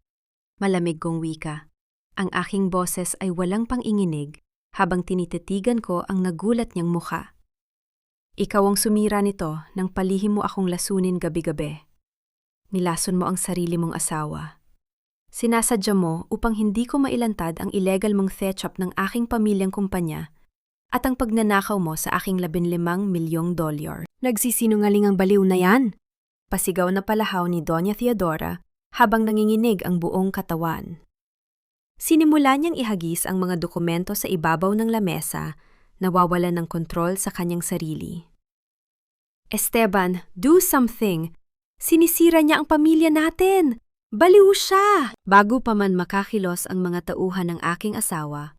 Malamig kong wika. Ang aking boses ay walang panginginig habang tinititigan ko ang nagulat niyang mukha. Ikaw ang sumira nito nang palihim mo akong lasunin gabi-gabi. Nilason mo ang sarili mong asawa. Sinasadya mo upang hindi ko mailantad ang illegal mong theft shop ng aking pamilyang kumpanya at ang pagnanakaw mo sa aking 15 milyong dolyar. Nagsisinungaling ang baliw na yan! Pasigaw na palahaw ni Doña Teodora habang nanginginig ang buong katawan. Sinimula niyang ihagis ang mga dokumento sa ibabaw ng lamesa, nawawalan ng kontrol sa kanyang sarili. "Esteban, do something! Sinisira niya ang pamilya natin! Baliw siya!" Bago pa man makakilos ang mga tauhan ng aking asawa,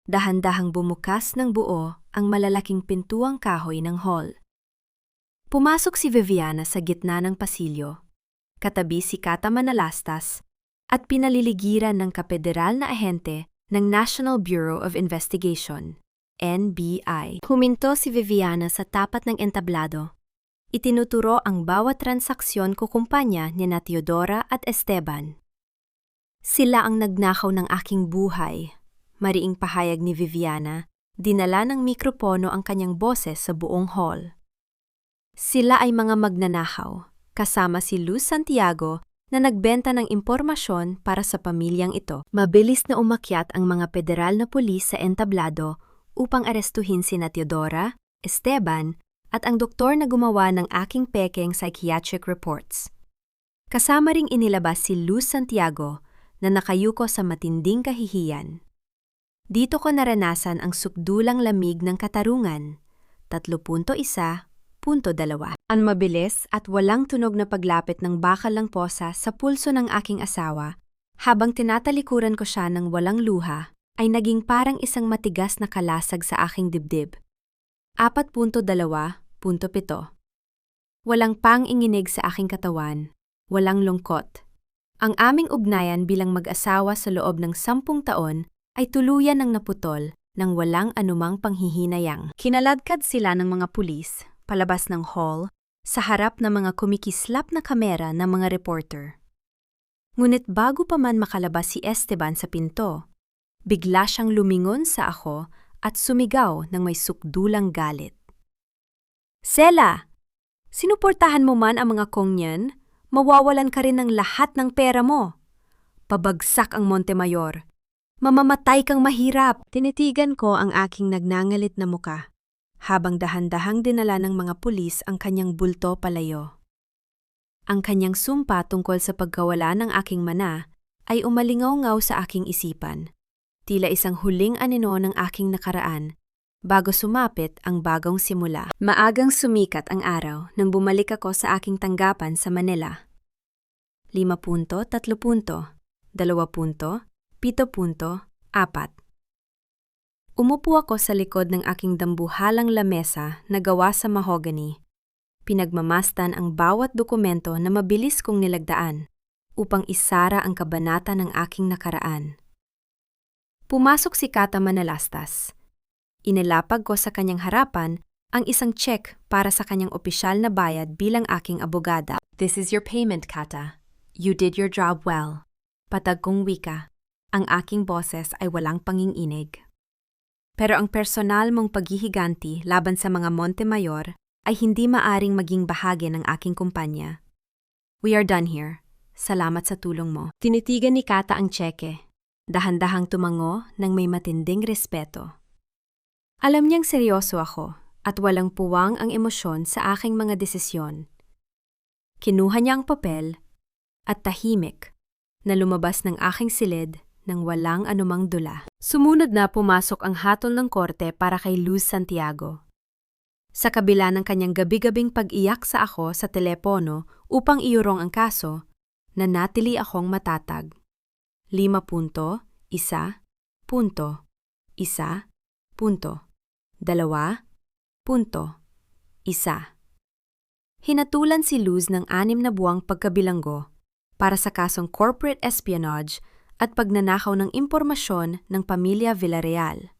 dahan-dahang bumukas ng buo ang malalaking pintuang kahoy ng hall. Pumasok si Viviana sa gitna ng pasilyo, katabi si Kata Manalastas, at pinaliligiran ng kapederal na ahente ng National Bureau of Investigation, NBI. Huminto si Viviana sa tapat ng entablado. Itinuturo ang bawat transaksyon ko kumpanya ni na Teodora at Esteban. Sila ang nagnakaw ng aking buhay. Mariing pahayag ni Viviana, dinala ng mikropono ang kanyang boses sa buong hall. Sila ay mga magnanakaw, kasama si Luz Santiago na nagbenta ng impormasyon para sa pamilyang ito. Mabilis na umakyat ang mga federal na pulis sa entablado upang arestuhin sina Teodora, Esteban, at ang doktor na gumawa ng aking pekeng psychiatric reports. Kasama ring inilabas si Luz Santiago na nakayuko sa matinding kahihiyan. Dito ko naranasan ang sukdulang lamig ng katarungan, 3.1.2. Ang mabilis at walang tunog na paglapit ng bakal ng posa sa pulso ng aking asawa habang tinatalikuran ko siya ng walang luha ay naging parang isang matigas na kalasag sa aking dibdib. 4.2.7. Walang pang-inginig sa aking katawan, walang lungkot. Ang aming ugnayan bilang mag-asawa sa loob ng 10 taon ay tuluyan ng naputol nang walang anumang panghihinayang. Kinaladkad sila ng mga pulis, palabas ng hall, sa harap ng mga kumikislap na kamera ng mga reporter. Ngunit bago pa man makalabas si Esteban sa pinto, bigla siyang lumingon sa ako at sumigaw ng may sukdulang galit. Sela! Sinuportahan mo man ang mga kongyan, mawawalan ka rin ng lahat ng pera mo. Pabagsak ang Montemayor. Mamamatay kang mahirap. Tinitigan ko ang aking nagnangalit na muka, habang dahan-dahang dinala ng mga pulis ang kanyang bulto palayo. Ang kanyang sumpa tungkol sa pagkawala ng aking mana ay umalingaw-ngaw sa aking isipan. Tila isang huling anino ng aking nakaraan, bago sumapit ang bagong simula. Maagang sumikat ang araw nang bumalik ako sa aking tanggapan sa Manila. 5.3. 2.7.4. Umupo ako sa likod ng aking dambuhalang lamesa na gawa sa mahogany. Pinagmamasdan ang bawat dokumento na mabilis kong nilagdaan upang isara ang kabanata ng aking nakaraan. Pumasok si Kata Manalastas. Inilapag ko sa kanyang harapan ang isang check para sa kanyang opisyal na bayad bilang aking abogada. This is your payment, Kata. You did your job well. Patag kong wika. Ang aking boses ay walang panginginig. Pero ang personal mong paghihiganti laban sa mga Montemayor ay hindi maaring maging bahagi ng aking kumpanya. We are done here. Salamat sa tulong mo. Tinitigan ni Kata ang tseke. Dahan-dahang tumango ng may matinding respeto. Alam niyang seryoso ako at walang puwang ang emosyon sa aking mga desisyon. Kinuha niya ang papel at tahimik na lumabas ng aking silid nang walang anumang dula. Sumunod na pumasok ang hatol ng korte para kay Luz Santiago. Sa kabila ng kanyang gabi-gabing pag-iyak sa ako sa telepono upang iurong ang kaso, nanatili akong matatag. 5.1.1. 2.1. Hinatulan si Luz ng 6 na buwang pagkabilanggo para sa kasong corporate espionage at pagnanakaw ng impormasyon ng pamilya Villarreal.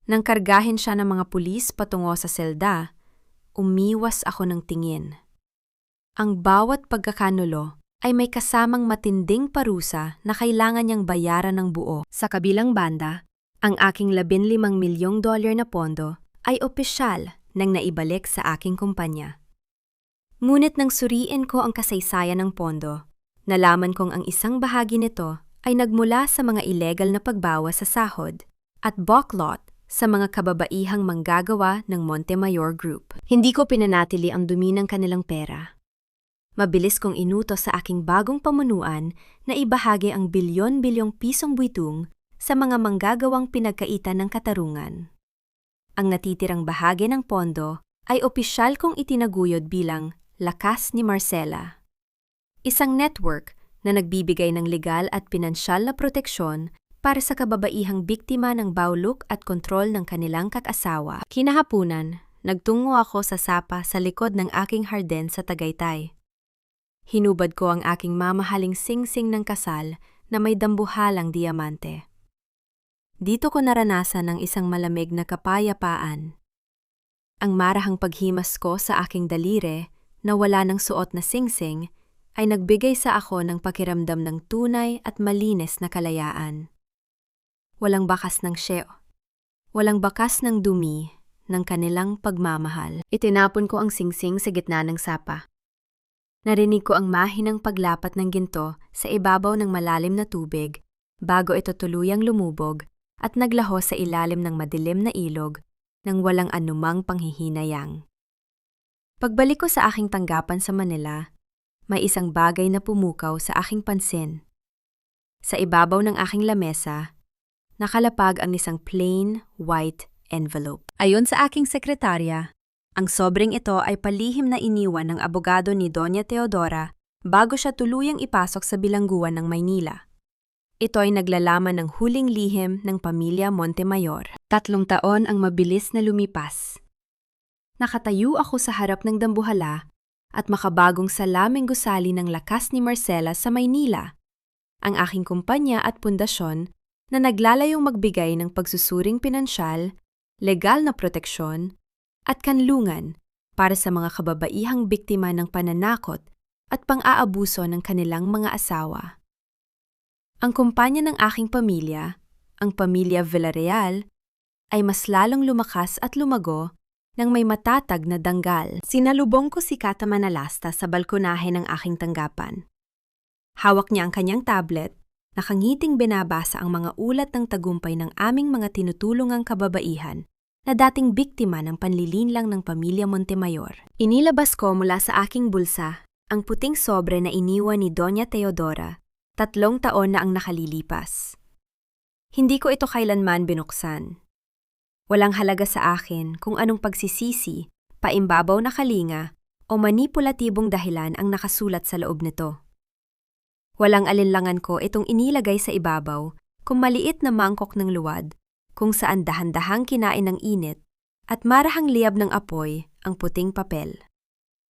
Nang kargahin siya ng mga pulis patungo sa selda, umiwas ako ng tingin. Ang bawat pagkakanulo ay may kasamang matinding parusa na kailangan niyang bayaran ng buo. Sa kabilang banda, ang aking $15 milyong na pondo ay opisyal nang naibalik sa aking kumpanya. Ngunit nang suriin ko ang kasaysayan ng pondo, nalaman kong ang isang bahagi nito ay nagmula sa mga illegal na pagbawas sa sahod at backlot sa mga kababaihang manggagawa ng Montemayor Group. Hindi ko pinanatili ang dumi ng kanilang pera. Mabilis kong inutos sa aking bagong pamunuan na ibahagi ang bilyon-bilyong pisong buitong sa mga manggagawang pinagkaitan ng katarungan. Ang natitirang bahagi ng pondo ay opisyal kong itinaguyod bilang Lakas ni Marcela, isang network na nagbibigay ng legal at pinansyal na proteksyon para sa kababaihang biktima ng bawluk at kontrol ng kanilang kag-asawa. Kinahapunan, nagtungo ako sa sapa sa likod ng aking harden sa Tagaytay. Hinubad ko ang aking mamahaling singsing ng kasal na may dambuhalang diamante. Dito ko naranasan ang isang malamig na kapayapaan. Ang marahang paghimas ko sa aking daliri na wala ng suot na singsing ay nagbigay sa ako ng pakiramdam ng tunay at malinis na kalayaan. Walang bakas ng sheo. Walang bakas ng dumi ng kanilang pagmamahal. Itinapon ko ang singsing sa gitna ng sapa. Narinig ko ang mahinang paglapat ng ginto sa ibabaw ng malalim na tubig bago ito tuluyang lumubog at naglaho sa ilalim ng madilim na ilog nang walang anumang panghihinayang. Pagbalik ko sa aking tanggapan sa Manila, may isang bagay na pumukaw sa aking pansin. Sa ibabaw ng aking lamesa, nakalapag ang isang plain, white envelope. Ayon sa aking sekretarya, ang sobreng ito ay palihim na iniwan ng abogado ni Doña Teodora bago siya tuluyang ipasok sa bilangguan ng Maynila. Ito ay naglalaman ng huling lihim ng pamilya Montemayor. 3 taon ang mabilis na lumipas. Nakatayo ako sa harap ng dambuhala at makabagong salaming gusali ng lakas ni Marcela sa Maynila, ang aking kumpanya at pundasyon na naglalayong magbigay ng pagsusuring pinansyal, legal na proteksyon, at kanlungan para sa mga kababaihang biktima ng pananakot at pang-aabuso ng kanilang mga asawa. Ang kumpanya ng aking pamilya, ang pamilya Villarreal, ay mas lalong lumakas at lumago nang may matatag na danggal. Sinalubong ko si Kata Manalasta sa balkonahe ng aking tanggapan. Hawak niya ang kanyang tablet, nakangiting binabasa ang mga ulat ng tagumpay ng aming mga tinutulungang kababaihan na dating biktima ng panlilinlang ng pamilya Montemayor. Inilabas ko mula sa aking bulsa ang puting sobre na iniwan ni Doña Teodora 3 taon na ang nakalilipas. Hindi ko ito kailanman binuksan. Walang halaga sa akin kung anong pagsisisi, paimbabaw na kalinga o manipulatibong dahilan ang nakasulat sa loob nito. Walang alinlangan ko itong inilagay sa ibabaw kung maliit na mangkok ng luwad, kung saan dahan-dahang kinain ng init at marahang liyab ng apoy ang puting papel.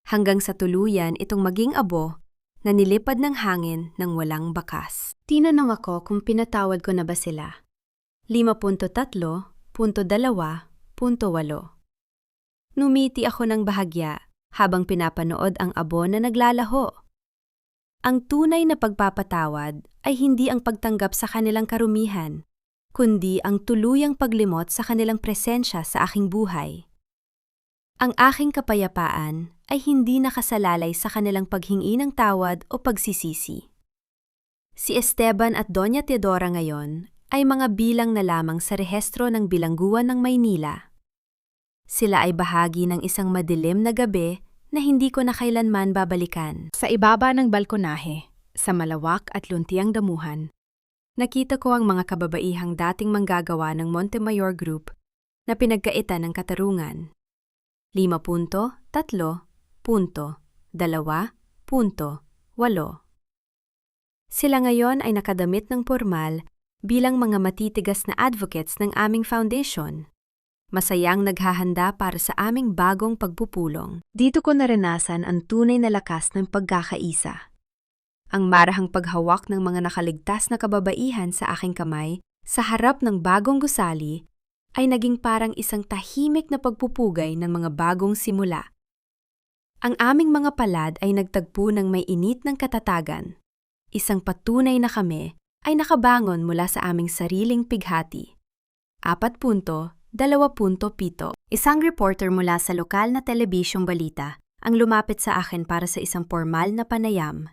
Hanggang sa tuluyan itong maging abo na nilipad ng hangin ng walang bakas. Tinanong ako kung pinatawad ko na ba sila. 5.3.2.8. Numiti ako ng bahagya habang pinapanood ang abo na naglalaho. Ang tunay na pagpapatawad ay hindi ang pagtanggap sa kanilang karumihan, kundi ang tuluyang paglimot sa kanilang presensya sa aking buhay. Ang aking kapayapaan ay hindi nakasalalay sa kanilang paghingi ng tawad o pagsisisi. Si Esteban at Doña Teodora ngayon ay mga bilang na lamang sa rehistro ng bilangguan ng Maynila. Sila ay bahagi ng isang madilim na gabi na hindi ko na kailanman babalikan. Sa ibaba ng balkonahe, sa malawak at luntiang damuhan, nakita ko ang mga kababaihang dating manggagawa ng Montemayor Group na pinagkaitan ng katarungan. 5.3.2.8. Sila ngayon ay nakadamit ng pormal bilang mga matitigas na advocates ng aming foundation. Masayang naghahanda para sa aming bagong pagpupulong. Dito ko naranasan ang tunay na lakas ng pagkakaisa. Ang marahang paghawak ng mga nakaligtas na kababaihan sa aking kamay sa harap ng bagong gusali ay naging parang isang tahimik na pagpupugay ng mga bagong simula. Ang aming mga palad ay nagtagpo ng may init ng katatagan. Isang patunay na kami ay nakabangon mula sa aming sariling pighati. 4.2.7. Isang reporter mula sa lokal na telebisyong balita ang lumapit sa akin para sa isang formal na panayam.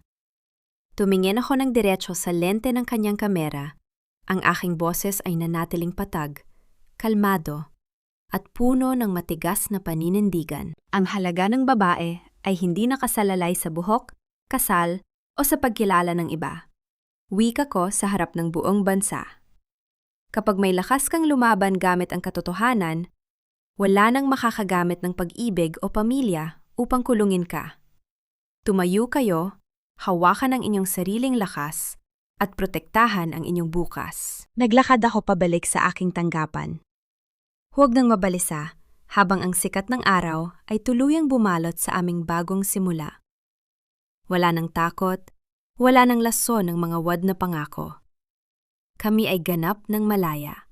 Tumingin ako ng diretso sa lente ng kanyang kamera. Ang aking boses ay nanatiling patag, kalmado, at puno ng matigas na paninindigan. Ang halaga ng babae ay hindi nakasalalay sa buhok, kasal, o sa pagkilala ng iba. Wika ko sa harap ng buong bansa. Kapag may lakas kang lumaban gamit ang katotohanan, wala nang makakagamit ng pag-ibig o pamilya upang kulungin ka. Tumayo kayo, hawakan ang inyong sariling lakas, at protektahan ang inyong bukas. Naglakad ako pabalik sa aking tanggapan. Huwag nang mabalisa habang ang sikat ng araw ay tuluyang bumalot sa aming bagong simula. Wala nang takot, wala nang lason ng mga wad na pangako. Kami ay ganap ng malaya.